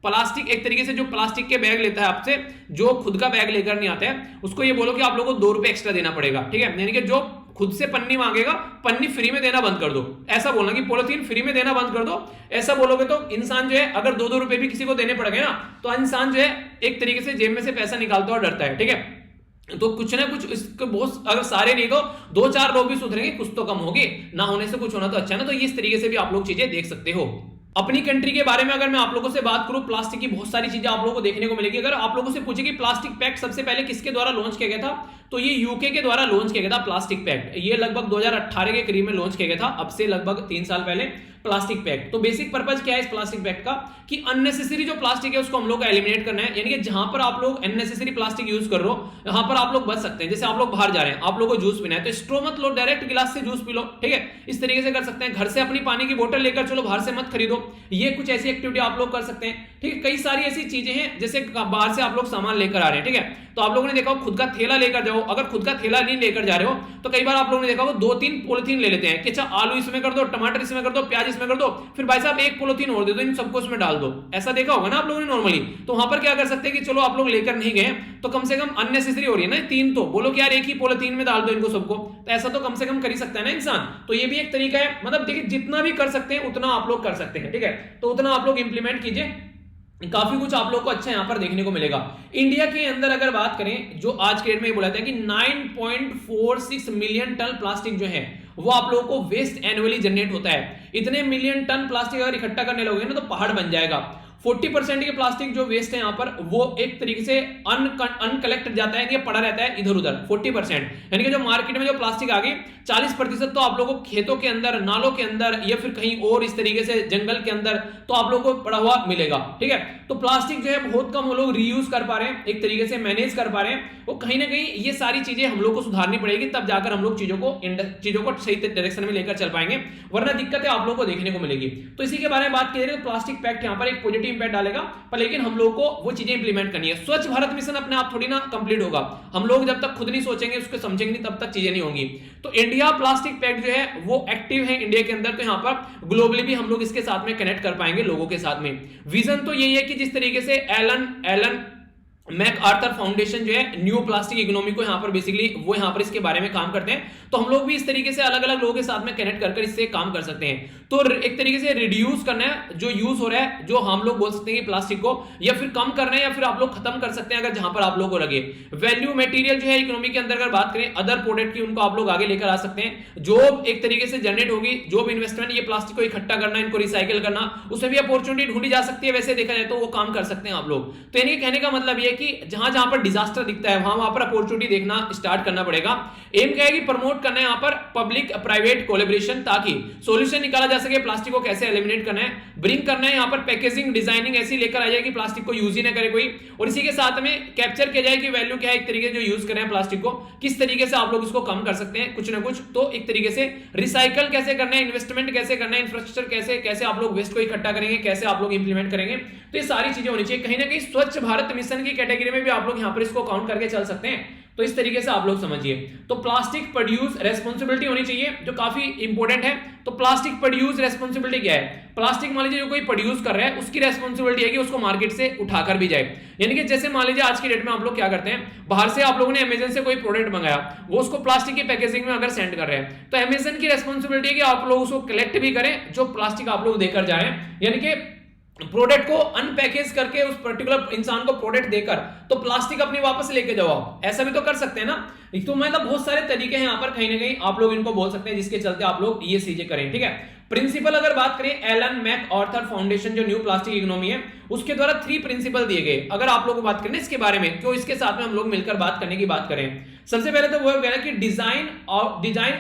प्लास्टिक, एक तरीके से जो प्लास्टिक के बैग लेता है आपसे, जो खुद का बैग लेकर नहीं आता है, उसको ये बोलो कि आप लोगों को 2 रुपए एक्स्ट्रा देना पड़ेगा, ठीक है। यानी कि जो खुद से पन्नी मांगेगा, पन्नी फ्री में देना बंद कर दो, ऐसा बोलना कि पॉलिथीन फ्री में देना बंद कर दो। ऐसा बोलोगे तो इंसान जो है अगर 2-2 रुपए भी किसी को देने पड़ गए ना, तो इंसान जो है एक तरीके से जेब में से पैसा निकालता और डरता है, ठीक है। तो कुछ ना कुछ इसको बहुत, अगर सारे नहीं तो 2-4 लोग भी सुधरेंगे, कुछ तो कम होगी, ना होने से कुछ होना तो अच्छा है ना। तो इस तरीके से भी आप लोग चीजें देख सकते हो। अपनी कंट्री के बारे में अगर मैं आप लोगों से बात करूं, प्लास्टिक की बहुत सारी चीजें आप लोगों को देखने को मिलेगी। अगर आप लोगों से पूछे कि प्लास्टिक पैक्ट सबसे पहले किसके द्वारा लॉन्च किया गया था, तो ये यूके के द्वारा लॉन्च किया गया था प्लास्टिक पैक्ट। ये लगभग 2018 के करीब में लॉन्च किया गया था, अब से लगभग 3 साल पहले प्लास्टिक पैक्ट। तो बेसिक पर्पज क्या है इस प्लास्टिक पैक्ट का, कि अननेसेसरी जो प्लास्टिक है उसको हम लोग एलिमिनेट करना है। यानी कि जहां पर आप लोग अननेसेसरी प्लास्टिक यूज कर रहे हो, यहां पर आप लोग बच सकते हैं। जैसे आप लोग बाहर जा रहे हैं, आप लोगों को जूस पीना है तो स्ट्रो मत लो, डायरेक्ट गिलास से जूस पी लो, ठीक है। इस तरीके से कर सकते हैं। घर से अपनी पानी की बोतल लेकर चलो, बाहर से मत खरीदो। ये कुछ ऐसी एक्टिविटी आप लोग कर सकते हैं। ठीक है, कई सारी ऐसी चीजें हैं जैसे बाहर से आप लोग सामान लेकर आ रहे हैं, ठीक है, तो आप लोगों ने देखा हो खुद का थैला लेकर जाओ, अगर खुद का थैला नहीं लेकर जा रहे हो तो कई बार आप लोगों ने देखा हो 2-3 पॉलिथीन ले लेते हैं कि अच्छा आलू इसमें कर दो, टमाटर इसमें कर दो, प्याज इसमें कर दो, फिर भाई साहब एक पॉलिथीन और दे दो, इन सबको इसमें डाल दो। ऐसा देखा होगा ना आप लोगों ने नॉर्मली। तो वहां पर क्या कर सकते हैं कि चलो आप लोग लेकर नहीं गए तो कम से कम अननेसेसरी हो रही है ना, 3 तो बोलो कि यार एक ही पॉलिथीन में डाल दो इनको सबको, तो ऐसा तो कम से कम कर ही सकता है ना इंसान। तो ये भी एक तरीका है, मतलब देखिए जितना भी कर सकते हैं उतना आप लोग कर सकते हैं, ठीक है, तो उतना आप लोग इंप्लीमेंट कीजिए, काफी कुछ आप लोग को अच्छा यहां पर देखने को मिलेगा। इंडिया के अंदर अगर बात करें, जो आज के डेट में ये बोला था कि 9.46 मिलियन टन प्लास्टिक जो है वो आप लोगों को वेस्ट एनुअली जनरेट होता है। इतने मिलियन टन प्लास्टिक अगर इकट्ठा करने लोगे ना तो पहाड़ बन जाएगा। 40% के प्लास्टिक जो वेस्ट है यहाँ पर वो एक तरीके से अनकलेक्ट जाता है, ये पड़ा रहता है इधर उधर 40%, यानी कि जो मार्केट में जो प्लास्टिक आ गई 40% तो आप लोगों को खेतों के अंदर, नालों के अंदर या फिर कहीं और इस तरीके से जंगल के अंदर तो आप लोगों को पड़ा हुआ मिलेगा, ठीक है। तो प्लास्टिक जो है बहुत कम हम लोग रीयूज कर पा रहे हैं, एक तरीके से मैनेज कर पा रहे हैं, वो कहीं ना कहीं ये सारी चीजें हम लोग को सुधारनी पड़ेगी, तब जाकर हम लोग चीजों को सही डायरेक्शन में लेकर चल पाएंगे, वरना दिक्कतें आप लोग को देखने को मिलेगी। तो इसी के बारे में बात करें तो प्लास्टिक पैक्ट यहाँ पर एक पॉजिटिव इंपैक्ट डालेगा, पर लेकिन हम लोग को वो चीजें इंप्लीमेंट करनी है। स्वच्छ भारत मिशन अपने आप थोड़ी ना कंप्लीट होगा, हम लोग जब तक खुद नहीं सोचेंगे, उसको समझेंगे नहीं, तब तक चीजें नहीं होंगी। तो इंडिया प्लास्टिक पैक्ट जो है वो एक्टिव है इंडिया के अंदर, तो यहाँ पर ग्लोबली भी हम लोग इसके साथ में कनेक्ट कर पाएंगे लोगों के साथ में। विजन तो यही है कि जिस तरीके से एलन मैकआर्थर फाउंडेशन जो है न्यू प्लास्टिक इकोनॉमी को यहाँ पर बेसिकली वो यहाँ पर इसके बारे में काम करते हैं, तो हम लोग भी इस तरीके से अलग अलग लोगों के साथ में कनेक्ट कर इससे काम कर सकते हैं। तो एक तरीके से रिड्यूस करना है जो यूज हो रहा है, जो हम लोग बोल सकते हैं कि प्लास्टिक को, या फिर कम करना है, या फिर आप लोग खत्म कर सकते हैं अगर जहां पर आप लोगों को लगे। वैल्यू मटेरियल जो है इकोनॉमी के अंदर अगर बात करें अदर प्रोडक्ट की, उनको आप लोग आगे लेकर आ सकते हैं। जॉब एक तरीके से जनरेट होगी, जॉब इन्वेस्टमेंट, ये प्लास्टिक को इकट्ठा करना, इनको रिसाइकिल करना, उसमें भी अपॉर्चुनिटी ढूंढी जा सकती है। वैसे देखा जाए तो वो काम कर सकते हैं आप लोग। तो यानी कहने का मतलब ये है कि जहां जहां पर डिजास्टर दिखता है वहां पर अपॉर्चुनिटी देखना स्टार्ट करना पड़ेगा। एम क्या है कि प्रमोट करना है यहाँ पर पब्लिक प्राइवेट कोलैबोरेशन, ताकि सॉल्यूशन निकाला जा सके प्लास्टिक को कैसे एलिमिनेट करना है। ब्रिंग करना है यहाँ पर पैकेजिंग डिजाइनिंग ऐसी लेकर आ जाए कि प्लास्टिक को यूज ही ना करे कोई, और इसी के साथ में कैप्चर किया जाए कि वैल्यू क्या है, एक तरीके जो यूज कर रहे हैं प्लास्टिक को, किस तरीके से आप लोग इसको कम कर सकते हैं कुछ ना कुछ। तो एक तरीके से रिसाइकल कैसे करना है, इन्वेस्टमेंट कैसे करना है, इंफ्रास्ट्रक्चर कैसे आप लोग वेस्ट को इकट्ठा करेंगे, कैसे आप लोग इंप्लीमेंट करेंगे, तो ये सारी चीजें होनी चाहिए। कहीं ना कहीं स्वच्छ भारत मिशन की कैटेगरी में भी आप लोग यहाँ पर इसको काउंट करके चल सकते हैं। तो इस तरीके से आप लोग समझिए। तो प्लास्टिक प्रोड्यूस रेस्पॉन्सिबिलिटी होनी चाहिए जो काफी इंपॉर्टेंट है। तो प्लास्टिक प्रोड्यूस रेस्पॉन्सिबिलिटी क्या है? प्लास्टिक मान लीजिए जो कोई प्रोड्यूस कर रहा है उसकी रेस्पॉन्सिबिलिटी है कि उसको मार्केट से उठाकर भी जाए। यानी कि जैसे मान लीजिए आज की डेट में आप लोग क्या करते हैं, बाहर से आप लोगों ने अमेजन से कोई प्रोडक्ट मंगाया, वो उसको प्लास्टिक की पैकेजिंग में अगर सेंड कर रहे हैं, तो अमेजन की रेस्पॉन्सिबिलिटी है कि आप लोग उसको कलेक्ट भी करें जो प्लास्टिक आप लोग देकर जा रहे हैं, यानी कि प्रोडक्ट को अनपैकेज करके उस पर्टिकुलर इंसान को प्रोडक्ट देकर तो प्लास्टिक अपनी वापस लेके जाओ, ऐसा भी तो कर सकते हैं ना। तो मतलब बहुत सारे तरीके हैं यहाँ पर, कहीं ना कहीं आप लोग इनको बोल सकते हैं जिसके चलते आप लोग ये चीजें करें, ठीक है। प्रिंसिपल अगर बात करें, एलन मैकआर्थर फाउंडेशन जो न्यू प्लास्टिक इकोनॉमी है उसके द्वारा 3 प्रिंसिपल दिए गए। अगर आप लोग को बात करें इसके बारे में, क्यों इसके साथ में हम लोग मिलकर बात करने की बात करें, सबसे पहले तो वो है कि design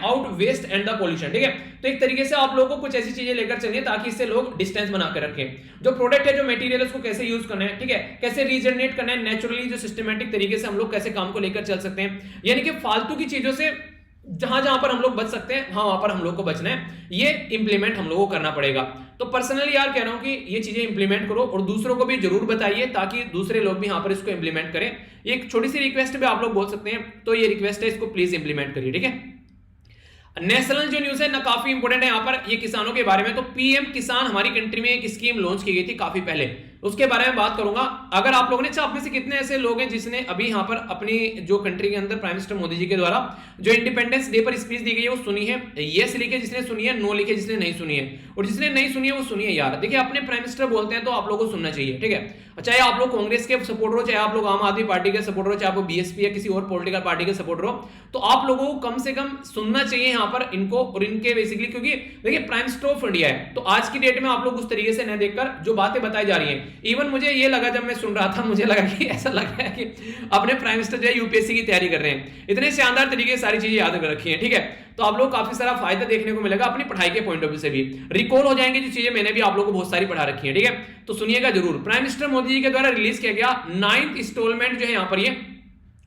out waste and the pollution, ठीक है। तो एक तरीके से आप लोगों को कुछ ऐसी चीजें लेकर चलिए ताकि इससे लोग डिस्टेंस बना कर रखें। जो प्रोडक्ट है, जो मटेरियल है, उसको कैसे यूज करना है, ठीक है, कैसे रीजनरेट करना है नेचुरली, जो सिस्टमेटिक तरीके से हम लोग कैसे काम को लेकर चल सकते हैं। यानी कि फालतू की चीजों से जहां जहां पर हम लोग बच सकते हैं वहां पर हम लोग को बचना है, ये इंप्लीमेंट हम लोगों को करना पड़ेगा। तो पर्सनली यार कह रहा हूं कि ये चीजें इंप्लीमेंट करो और दूसरों को भी जरूर बताइए ताकि दूसरे लोग भी यहां पर इसको इंप्लीमेंट करें। एक छोटी सी रिक्वेस्ट भी आप लोग बोल सकते हैं, तो ये रिक्वेस्ट है, इसको प्लीज इंप्लीमेंट करिए, ठीक है। नेशनल जो न्यूज है ना काफी इंपोर्टेंट है यहाँ पर, ये किसानों के बारे में। तो पीएम किसान हमारी कंट्री में एक स्कीम लॉन्च की गई थी काफी पहले, उसके बारे में बात करूंगा। अगर आप लोगों ने, आप में से कितने ऐसे लोग हैं जिसने अभी यहाँ पर अपनी जो कंट्री के अंदर प्राइम मिनिस्टर मोदी जी के द्वारा जो इंडिपेंडेंस डे पर स्पीच दी गई है वो सुनी है? यस लिखे जिसने सुनी है, नो लिखे जिसने नहीं सुनी है, और जिसने नहीं सुनी है वो सुनिए यार। देखिए अपने प्राइम मिनिस्टर बोलते हैं तो आप लोगों को सुनना चाहिए, ठीक है। चाहे आप लोग कांग्रेस के सपोर्टर हो, चाहे आप लोग आम आदमी पार्टी के सपोर्टर हो, चाहे आप बीएसपी या किसी और पॉलिटिकल पार्टी के सपोर्टर हो, तो आप लोगों को कम से कम सुनना चाहिए यहाँ पर इनको और इनके बेसिकली, क्योंकि देखिए प्राइम मिनिस्टर ऑफ इंडिया है, तो आज की डेट में आप लोग उस तरीके से न देखकर जो बातें बताई जा रही हैं, इवन मुझे ये लगा जब मैं सुन रहा था, मुझे लगा कि ऐसा लग रहा है कि अपने प्राइम मिनिस्टर जो है यूपीएससी की तैयारी कर रहे हैं, इतने शानदार तरीके से सारी चीजें याद कर रखी हैं, ठीक है। तो आप लोग काफी सारा फायदा देखने को मिलेगा अपनी पढ़ाई के पॉइंट ऑफ व्यू से भी, रिकॉल हो जाएंगे जो चीजें मैंने भी आप लोगों को बहुत सारी पढ़ा रखी है, ठीक है। तो सुनिएगा जरूर। प्राइम मिनिस्टर मोदी जी के द्वारा रिलीज किया गया 9th इंस्टॉलमेंट जो है यहाँ पर ये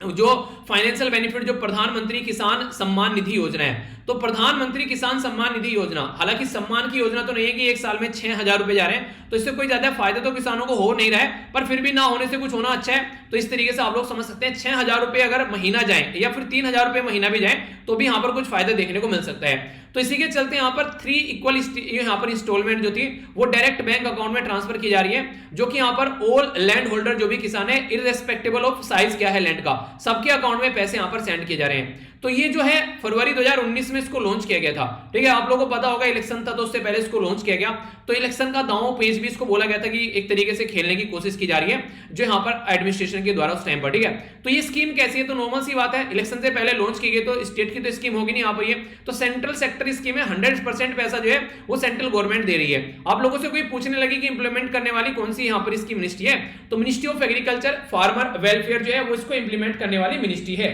जो फाइनेंशियल बेनिफिट जो प्रधानमंत्री किसान सम्मान निधि योजना है, तो प्रधानमंत्री किसान सम्मान निधि योजना, हालांकि सम्मान की योजना तो नहीं है कि एक साल में 6,000 रुपए जा रहे हैं, तो इससे कोई ज्यादा फायदा तो किसानों को हो नहीं रहा है, पर फिर भी ना होने से कुछ होना अच्छा है। तो इस तरीके से आप लोग समझ सकते हैं 6,000 रुपए अगर महीना जाए या फिर 3,000 रुपए महीना भी जाए तो भी यहां पर कुछ फायदा देखने को मिल सकता है। तो इसी के चलते यहां पर 3 इक्वल यहां पर इंस्टॉलमेंट जो थी वो डायरेक्ट बैंक अकाउंट में ट्रांसफर की जा रही है, जो कि यहां पर ऑल लैंड होल्डर जो भी किसान है इररेस्पेक्टिबल ऑफ साइज क्या है लैंड का, सबके अकाउंट में पैसे यहां पर सेंड किए जा रहे हैं। तो ये जो है फरवरी 2019 में इसको लॉन्च किया गया था, ठीक है। आप लोगों को पता होगा इलेक्शन था तो उससे पहले इसको लॉन्च किया गया, तो इलेक्शन का दांव पेज भी इसको बोला गया था कि एक तरीके से खेलने की कोशिश की जा रही है जो यहाँ पर एडमिनिस्ट्रेशन के द्वारा उस टाइम पर, ठीक है। तो ये स्कीम कैसी है, तो नॉर्मल सी बात है, इलेक्शन से पहले लॉन्च की गई तो स्टेट की तो स्कीम होगी नहीं, यहाँ पर ये तो सेंट्रल सेक्टर स्कीम है। 100% पैसा जो है वो सेंट्रल गवर्नमेंट दे रही है। आप लोगों से कोई पूछने लगी कि इंप्लीमेंट करने वाली कौन सी यहाँ पर इसकी मिनिस्ट्री है, तो ministry of agriculture farmer welfare जो है वो इसको इंप्लीमेंट करने वाली मिनिस्ट्री है।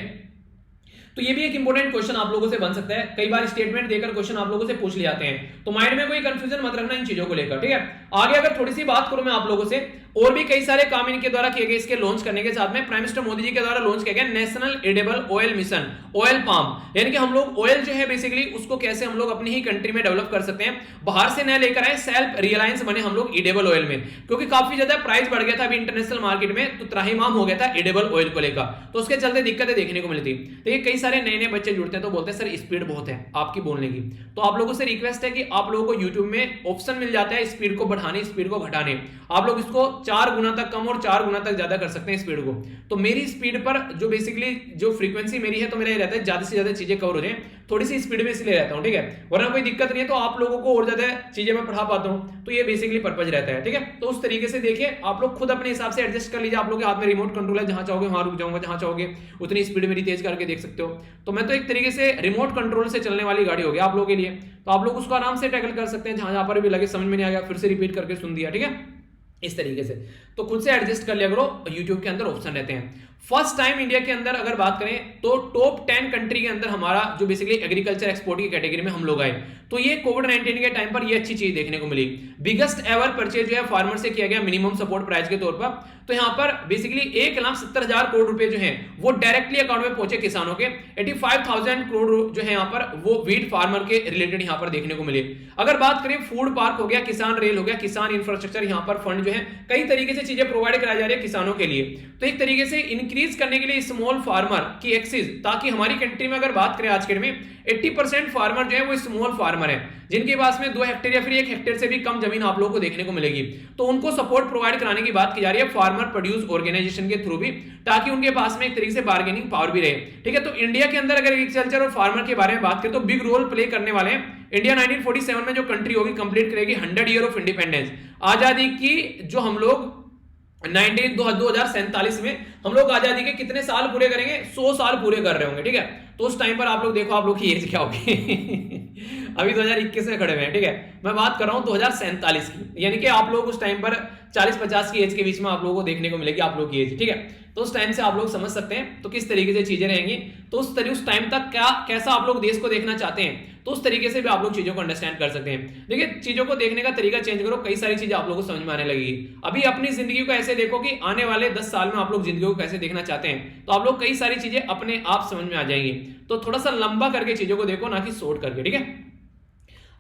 तो ये भी एक इंपॉर्टेंट क्वेश्चन आप लोगों से बन सकता है, कई बार स्टेटमेंट देकर क्वेश्चन आप लोगों से पूछ लिए जाते हैं, तो माइंड में कोई कंफ्यूजन मत रखना इन चीजों को लेकर, ठीक है। आगे अगर थोड़ी सी बात करूं मैं आप लोगों से, और भी कई सारे काम इनके द्वारा किए गए इसके लॉन्च करने के साथ में, प्राइम मिनिस्टर मोदी जी के द्वारा लॉन्च किया गया national edible oil mission, oil palm, यानी कि हम लोग ऑयल जो है बेसिकली उसको कैसे हम लोग अपनी ही कंट्री में डेवलप कर सकते हैं, बाहर से न लेकर आए, सेल्फ रिलायंस बने हम लोग एडेबल ऑयल में, क्योंकि काफी ज्यादा प्राइस बढ़ गया था अभी इंटरनेशनल मार्केट में, तो त्राहिमाम हो गया था एडेबल ऑयल को लेकर, तो उसके चलते दिक्कतें देखने को मिलती। तो ये कई सारे नए नए बच्चे जुड़ते हैं तो बोलते हैं सर स्पीड बहुत है आपकी बोलने की, तो आप लोगों से रिक्वेस्ट है कि आप लोगों को यूट्यूब में ऑप्शन मिल जाता है स्पीड को बढ़ाने स्पीड को घटाने, आप लोग इसको 4 गुना तक कम और 4 गुना तक ज्यादा कर सकते हैं स्पीड को। तो मेरी स्पीड पर जो बेसिकली जो फ्रीक्वेंसी मेरी है, तो मेरा ये रहता है ज्यादा से ज्यादा चीजें कवर हो जाए, थोड़ी सी स्पीड में इसलिए रहता हूं, ठीक है, वरना कोई दिक्कत नहीं है, तो आप लोगों को और ज्यादा चीजें मैं पढ़ा पाता हूं, तो ये बेसिकली पर्पज रहता है, ठीक है। तो उस तरीके से देखिए आप लोग खुद अपने हिसाब से एडजस्ट कर लीजिए, आप लोग के हाथ में रिमोट कंट्रोल है, जहां चाहोगे वहां रुक जाऊंगा, जहां चाहोगे उतनी स्पीड मेरी तेज करके देख सकते हो। तो मैं तो एक तरीके से रिमोट कंट्रोल से चलने वाली गाड़ी हो गया आप लोगों के लिए, तो आप लोग उसको आराम से टैकल कर सकते हैं, जहां जहां पर भी लगे समझ में नहीं आ गया फिर से रिपीट करके सुन दिया, ठीक है, इस तरीके से। तो खुद से एडजस्ट कर लिया करो, YouTube के अंदर ऑप्शन रहते हैं। फर्स्ट टाइम इंडिया के अंदर अगर बात करें तो टॉप 10 कंट्री के अंदर हमारा जो बेसिकली एग्रीकल्चर एक्सपोर्ट की कैटेगरी में हम लोग आए, तो ये कोविड-19 के टाइम पर ये अच्छी चीज देखने को मिली। बिगेस्ट एवर परचेज जो है फार्मर से किया गया मिनिमम सपोर्ट प्राइस के तौर पर, तो यहां पर बेसिकली 1,70,000 करोड़ रुपए जो हैं वो डायरेक्टली अकाउंट में पहुंचे किसानों के, 85,000 करोड़ जो है यहां पर वो वीट फार्मर के रिलेटेड यहां पर देखने को मिले। अगर बात करें फूड पार्क हो गया, किसान रेल हो गया, किसान इंफ्रास्ट्रक्चर, यहां पर फंड जो है कई तरीके से चीजें प्रोवाइड कराई जा रही है किसानों के लिए, तो एक तरीके से इंक्रीज करने के लिए स्मॉल फार्मर की एक्सेस, ताकि हमारी कंट्री में अगर बात करें आज के डेट में 80% फार्मर जो है वो स्मॉल फार्मर है, जिनके पास में 2 हेक्टेयर या फिर 1 हेक्टेयर से भी कम जमीन आप लोगों को देखने को मिलेगी, तो उनको सपोर्ट प्रोवाइड कराने की बात की जा रही है फार्मर प्रोड्यूस ऑर्गेनाइजेशन के थ्रू भी, ताकि उनके पास में एक तरीके से बार्गेनिंग पावर भी रहे, ठीक है। तो इंडिया के अंदर अगर एग्रीकल्चर और फार्मर के बारे में बात करें तो बिग रोल प्ले करने वाले हैं। इंडिया 1947 में जो कंट्री होगी कंप्लीट करेगी 100 ईयर ऑफ इंडिपेंडेंस, आजादी की जो हम लोग 2047 में हम लोग आजादी के कितने साल पूरे करेंगे, 100 साल पूरे कर रहे होंगे, ठीक है। तो उस टाइम पर आप लोग देखो आप लोग की एज क्या होगी अभी 2021 में खड़े हुए हैं, ठीक है, मैं बात कर रहा हूं 2047 की, यानी कि आप लोग उस टाइम पर 40-50 की एज के बीच में आप लोगों को देखने को मिलेगी आप लोग की एज, ठीक है। तो उस टाइम से आप लोग समझ सकते हैं तो किस तरीके से चीजें रहेंगी, तो उस टाइम तक क्या कैसा आप लोग देश को देखना चाहते हैं, तो उस तरीके से भी आप लोग चीजों को अंडरस्टैंड कर सकते हैं। देखिए चीजों को देखने का तरीका चेंज करो, कई सारी चीजें आप लोगों को समझ में आने लगेगी। अभी अपनी जिंदगी को ऐसे देखो कि आने वाले 10 साल में आप लोग जिंदगी को कैसे देखना चाहते हैं, तो आप लोग कई सारी चीजें अपने आप समझ में आ जाएंगी। तो थोड़ा सा लंबा करके चीजों को देखो, ना कि शॉर्ट करके, ठीक है।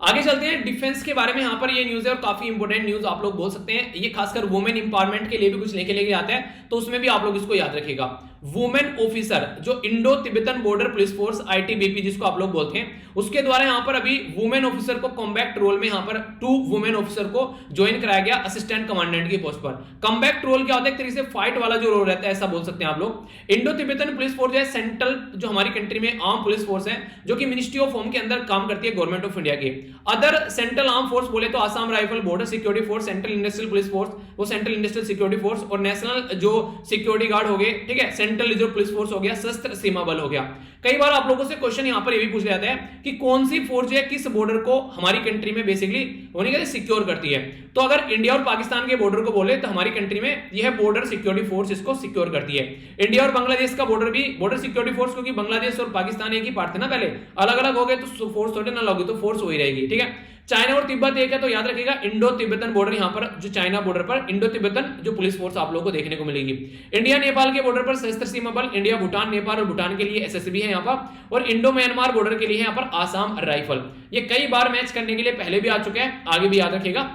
आगे चलते हैं, डिफेंस के बारे में यहाँ पर ये न्यूज है और काफी इंपोर्टेंट न्यूज आप लोग बोल सकते हैं, ये खासकर वुमेन इंपावरमेंट के लिए भी कुछ लेके आता है, तो उसमें भी आप लोग इसको याद रखिएगा। वुमेन ऑफिसर जो Indo Tibetan border police force ITBP जिसको आप लोग बोलते हैं, उसके द्वारा यहाँ पर अभी वुमेन ऑफिसर को कॉम्बैक्ट रोल में यहाँ पर 2 वुमेन ऑफिसर को ज्वाइन कराया गया असिस्टेंट कमांडेंट की पोस्ट पर। कॉम्बैक्ट रोल क्या होता है, एक तरीके से फाइट वाला जो रोल रहता है ऐसा बोल सकते हैं आप लोग। इंडो तिब्बतन पुलिस फोर्स जो है सेंट्रल जो हमारी कंट्री में आर्म पुलिस फोर्स है, जो कि मिनिस्ट्री ऑफ होम के अंदर काम करती है गवर्नमेंट ऑफ इंडिया की। अदर सेंट्रल आर्म फोर्स बोले तो Assam rifle, border security force, central industrial police force, वो सेंट्रल इंडस्ट्रियल सिक्योरिटी फोर्स, और नेशनल जो सिक्योरिटी गार्ड हो गए, ठीक है, सेंट्रल रिजर्व पुलिस फोर्स हो गया, सशस्त्र सीमा बल हो गया। कई बार आप लोगों से क्वेश्चन यहां पर ये भी पूछ जाता है कि कौन सी फोर्स है किस बॉर्डर को हमारी कंट्री में बेसिकली होने के सिक्योर करती है। तो अगर इंडिया और पाकिस्तान के बॉर्डर को बोले तो हमारी कंट्री में यह बॉर्डर सिक्योरिटी फोर्स इसको सिक्योर करती है। इंडिया और बांग्लादेश का बॉर्डर भी बॉर्डर सिक्योरिटी फोर्स, क्योंकि बांग्लादेश और पाकिस्तान एक ही पार्ट थे ना पहले, अलग अलग हो गए तो फोर्स थोड़े ना लगे, तो फोर्स हो ही रहेगी, ठीक है। चाइना और तिब्बत एक है तो याद रखिएगा इंडो तिब्बतन बॉर्डर, यहाँ पर जो चाइना बॉर्डर पर इंडो तिब्बतन जो पुलिस फोर्स आप लोगों को देखने को मिलेगी। इंडिया नेपाल के बॉर्डर पर सशस्त्र सीमा बल, इंडिया भूटान नेपाल और भूटान के लिए एसएसबी है यहाँ पर, और इंडो म्यांमार बॉर्डर के लिए है यहाँ पर आसाम राइफल। ये कई बार मैच करने के लिए पहले भी आ चुके हैं, आगे भी याद रखिएगा,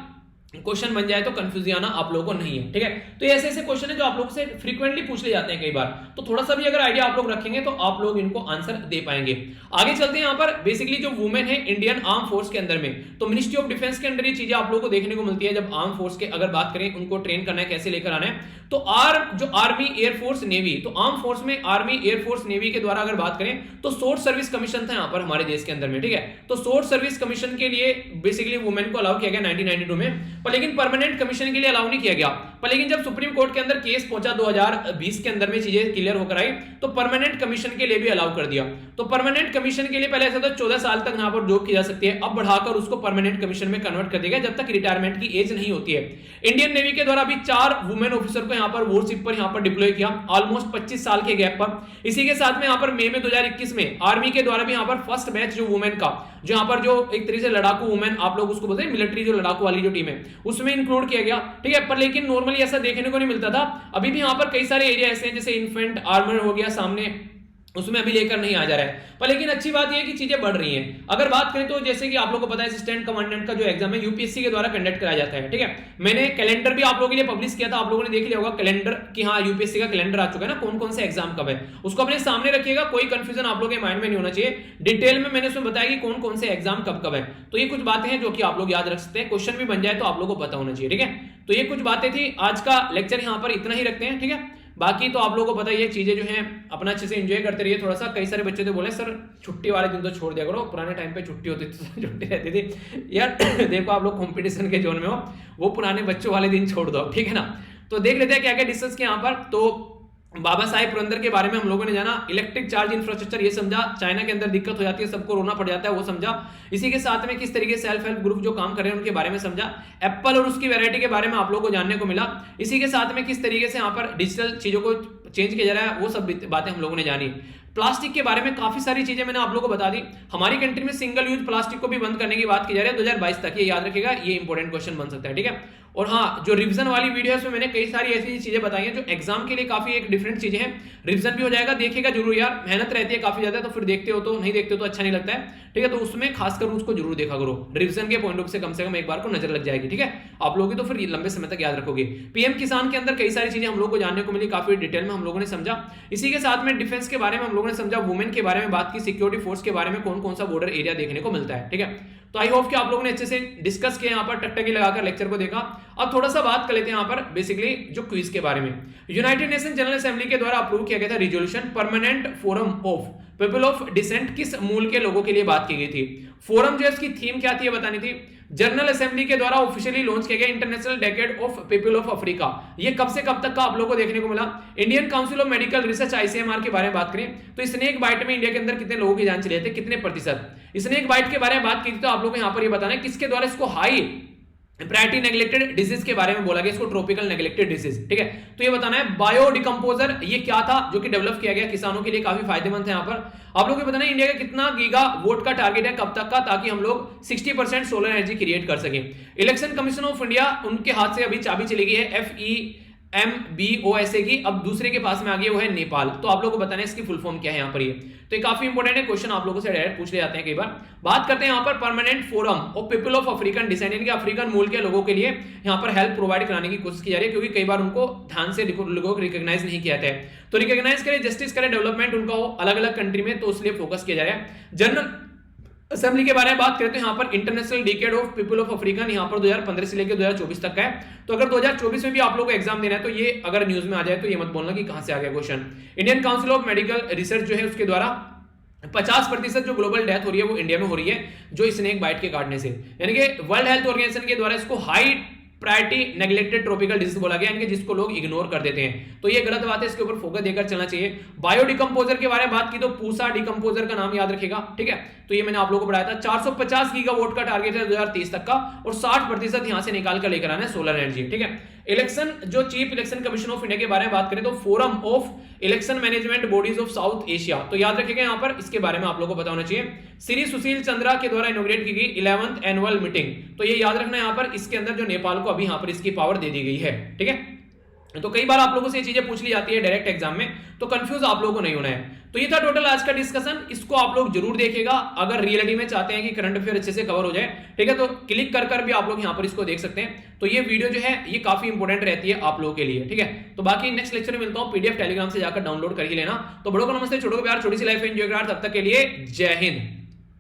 क्वेश्चन बन जाए तो कंफ्यूज आना आप लोगों को नहीं है, ठीक है। तो ऐसे ऐसे क्वेश्चन है जो आप लोगों से फ्रीक्वेंटली पूछ ले जाते हैं कई बार, तो थोड़ा सा भी अगर आइडिया आप लोग रखेंगे तो आप लोग इनको आंसर दे पाएंगे। आगे चलते हैं यहाँ पर बेसिकली जो वुमेन है इंडियन आर्म फोर्स के अंदर में, तो मिनिस्ट्री ऑफ डिफेंस के अंदर ये चीजें आप लोगों को देखने को मिलती है। जब आर्म फोर्स के अगर बात करें उनको ट्रेन करना है, कैसे लेकर आना है, तो जो आर्मी एयरफोर्स नेवी, तो आर्म फोर्स में आर्मी एयरफोर्स नेवी के द्वारा अगर बात करें तो शॉर्ट सर्विस कमीशन था यहाँ पर हमारे देश के अंदर में, ठीक है। तो शॉर्ट सर्विस कमीशन के लिए बेसिकली वुमेन को अलाउ किया गया 1992 में, पर लेकिन परमानेंट कमीशन के लिए अलाउ नहीं किया गया। पर लेकिन जब सुप्रीम कोर्ट के अंदर केस पहुंचा 2020 के अंदर में चीजें क्लियर होकर आई, तो परमानेंट कमीशन के लिए भी अलाउ कर दिया। तो परमानेंट कमीशन के लिए पहले ऐसा था 14 साल तक यहाँ पर जॉब की जा सकती है, अब बढ़ाकर उसको परमानेंट कमीशन में कन्वर्ट कर दिया जब तक रिटायरमेंट की एज नहीं होती है। इंडियन नेवी के द्वारा अभी 4 वुमेन ऑफिसर को यहाँ पर वॉरशिप पर यहाँ पर डिप्लॉय किया ऑलमोस्ट 25 साल के गैप पर। इसी के साथ में यहाँ पर मई में 2021 में आर्मी के द्वारा भी यहाँ पर फर्स्ट बैच जो वुमेन का, जो यहाँ पर जो एक तरीके से लड़ाकू वुमेन आप लोग उसको बोलते हैं, मिलिट्री जो लड़ाकू वाली जो टीम है उसमें इंक्लूड किया गया, ठीक है। पर लेकिन नॉर्मली ऐसा देखने को नहीं मिलता था। अभी भी यहाँ पर कई सारे एरिया ऐसे हैं जैसे इन्फेंट आर्मर हो गया सामने, उसमें अभी लेकर नहीं आ जा रहा है। पर लेकिन अच्छी बात यह है कि चीजें बढ़ रही हैं। अगर बात करें तो जैसे कि आप लोगों को पता है असिस्टेंट कमांडेंट का जो एग्जाम है यूपीएससी के द्वारा कंडक्ट कराया जाता है, ठीक है। मैंने कैलेंडर भी आप लोगों के लिए पब्लिश किया था, आप लोगों ने देख लिया होगा कैलेंडर कि हाँ यूपीएससी का कैलेंडर आ चुका है ना, कौन कौन से एग्जाम कब है उसको अपने सामने रखिएगा, कोई कंफ्यूजन आप लोगों के माइंड में नहीं होना चाहिए। डिटेल में मैंने उसमें बताया कि कौन कौन से एग्जाम कब कब है, तो ये कुछ बातें हैं जो कि आप लोग याद रख सकते हैं, क्वेश्चन भी बन जाए तो आप लोगों को पता होना चाहिए, ठीक है। तो ये कुछ बातें थी, आज का लेक्चर यहाँ पर इतना ही रखते हैं, ठीक है। बाकी तो आप लोगों को पता ही है, चीजें जो हैं अपना अच्छे से एंजॉय करते रहिए थोड़ा सा। कई सारे बच्चे तो बोले सर छुट्टी वाले दिन तो छोड़ दिया करो, पुराने टाइम पे छुट्टी होती थी छुट्टी रहती थी यार देखो आप लोग कंपटीशन के जोन में हो, वो पुराने बच्चों वाले दिन छोड़ दो, ठीक है ना। तो देख लेते हैं क्या क्या डिस्कस किया यहाँ पर। तो बाबा साहेब पुरंदर के बारे में हम लोगों ने जाना, इलेक्ट्रिक चार्ज इंफ्रास्ट्रक्चर ये समझा, चाइना के अंदर दिक्कत हो जाती है सबको रोना पड़ जाता है वो समझा, इसी के साथ में किस तरीके से सेल्फ हेल्प ग्रुप जो काम कर रहे हैं उनके बारे में समझा, एप्पल और उसकी वैरायटी के बारे में आप लोगों को जानने को मिला, इसी के साथ में किस तरीके से यहाँ पर डिजिटल चीजों को चेंज किया जा रहा है वो सब बातें हम लोगों ने जानी। प्लास्टिक के बारे में काफी सारी चीजें मैंने आप लोगों को बता दी। हमारी कंट्री में सिंगल यूज प्लास्टिक को भी बंद करने की बात की जा रही है 2022 तक, ये याद रखिएगा, ये इंपॉर्टेंट क्वेश्चन बन सकता है, ठीक है। और हाँ, जो रिवीजन वाली वीडियो है उसमें मैंने कई सारी ऐसी चीजें बताई हैं जो एग्जाम के लिए काफी एक डिफरेंट चीजें हैं, रिवीजन भी हो जाएगा, देखिएगा जरूर यार, मेहनत रहती है काफी ज्यादा, तो फिर देखते हो तो नहीं देखते हो तो अच्छा नहीं लगता है, ठीक है। तो उसमें खासकर उसको जरूर देखा करो, रिवीजन के पॉइंट ऑफ से कम एक बार को नजर लग जाएगी, ठीक है। आप लोग तो फिर लंबे समय तक याद रखोगे। पीएम किसान के अंदर कई सारी चीजें हम लोग को जानने को मिली, काफी डिटेल में हम लोगों ने समझा। इसी के साथ में डिफेंस के बारे में हम लोगों ने समझा, वुमेन के बारे में बात की, सिक्योरिटी फोर्स के बारे में कौन कौन सा बॉर्डर एरिया देखने को मिलता है, ठीक है। तो आई होप कि आप लोगों ने अच्छे से डिस्कस किया, यहाँ पर टकटकी लगाकर लेक्चर को देखा। अब थोड़ा सा बात कर लेते हैं यहाँ पर बेसिकली जो क्विज के बारे में। यूनाइटेड नेशन जनरल असेंबली के द्वारा अप्रूव किया गया था resolution, permanent forum of people of descent किस मूल के लोगों के लिए बात की गई थी। फोरम जो है इसकी थीम क्या थी ये बतानी थी। जनरल असेंबली के द्वारा ऑफिशियली लॉन्च किया गया international decade of people of Africa, ये कब से कब तक का आप लोगों को देखने को मिला। Indian council of medical research ICMR के बारे में बात करें तो स्नेक बाइट में इंडिया के अंदर कितने लोगों की जान चली जाती है, कितने प्रतिशत। स्नेक बाइट के बारे में बात की थी तो आप लोगों को यहाँ पर ये बताना है किसके द्वारा इसको हाई प्रायोरिटी नेग्लेक्टेड डिजीज के बारे में बोला गया, इसको ट्रॉपिकल नेग्लेक्टेड डिजीज, ठीक है। तो ये बताना है बायो डिकम्पोजर ये क्या था जो कि डेवलप किया गया, किसानों के लिए काफी फायदेमंद है। यहाँ पर आप लोगों को बताना है इंडिया का कितना गीगा वोट का टारगेट है कब तक का, ताकि हम लोग 60% सोलर एनर्जी क्रिएट कर सकें। इलेक्शन कमीशन ऑफ इंडिया उनके हाथ से अभी चाबी चली गई है FEMBOSA की, अब दूसरे के पास में आ गई वो है नेपाल। तो आप लोगों को बताना है इसकी फुल फॉर्म क्या है यहाँ पर, ये तो ये काफी इंपॉर्टेंट है, क्वेश्चन आप लोगों से डायरेक्ट पूछ ले जाते हैं कई बार। बात करते हैं यहाँ पर permanent forum of people of African descent, यानी कि अफ्रीकन मूल के लोगों के लिए यहाँ पर हेल्प प्रोवाइड कराने की कोशिश की जा रही है, क्योंकि कई बार उनको ध्यान से लोगों को रिकॉग्नाइज नहीं किया जाता है, तो रिकॉग्नाइज करें, जस्टिस करें, डेवलपमेंट उनका हो अलग अलग कंट्री में, तो इसलिए फोकस किया जा रहा है। जनरल असेंबली के बारे में बात करते हैं यहाँ पर international decade of people of African, यहाँ पर 2015 से लेकर 2024 तक का है। तो अगर 2024 में भी आप लोगों को एग्जाम देना है तो ये अगर न्यूज में आ जाए तो ये मत बोलना कि कहां से आ गया question. Indian council of medical research जो है उसके द्वारा 50% जो ग्लोबल डेथ हो रही है वो इंडिया में हो रही है, जो स्नेक बाइट के काटने से, यानी कि वर्ल्ड हेल्थ ऑर्गेनाइजेशन के द्वारा इसको high priority neglected tropical disease बोला गया, यानी कि जिसको लोग इग्नोर कर देते हैं, तो ये गलत बात है, इसके ऊपर फोकस देकर चलना चाहिए। बायो डिकम्पोजर के बारे में बात की तो पूसा डिकम्पोजर का नाम याद रखेगा, ठीक है। तो ये मैंने आप लोगों को पढ़ाया था। 450 गीगावाट का टारगेट है 2030 तक का, और 60% यहां से निकाल कर लेकर आना है सोलर एनर्जी, ठीक है। इलेक्शन जो chief election commission of India के बारे में बात करें तो forum of election management bodies of south Asia, तो याद रखिएगा यहां पर इसके बारे में आप लोगों को पता होना चाहिए। श्री सुशील चंद्रा के द्वारा इनॉग्रेट की गई 11th एनुअल मीटिंग, तो ये याद रखना यहां पर इसके अंदर जो नेपाल को अभी यहां पर इसकी पावर दे दी गई है, ठीक है। तो कई बार आप लोगों से ये चीजें पूछ ली जाती है डायरेक्ट एग्जाम में, तो कंफ्यूज आप लोगों को नहीं होना है। तो ये था टोटल आज का डिस्कशन, इसको आप लोग जरूर देखिएगा अगर रियलिटी में चाहते हैं कि करंट अफेयर अच्छे से कवर हो जाए, ठीक है। तो क्लिक कर भी आप लोग यहां पर इसको देख सकते हैं। तो ये वीडियो जो है ये काफी इंपॉर्टेंट रहती है आप लोगों के लिए, ठीक है। तो बाकी नेक्स्ट लेक्चर में मिलता हूं, पीडीएफ टेलीग्राम से जाकर डाउनलोड कर ही लेना। तो बड़ों को नमस्ते, छोटों को प्यार, छोटी सी लाइफ एंजॉय करा, तब तक के लिए जय हिंद।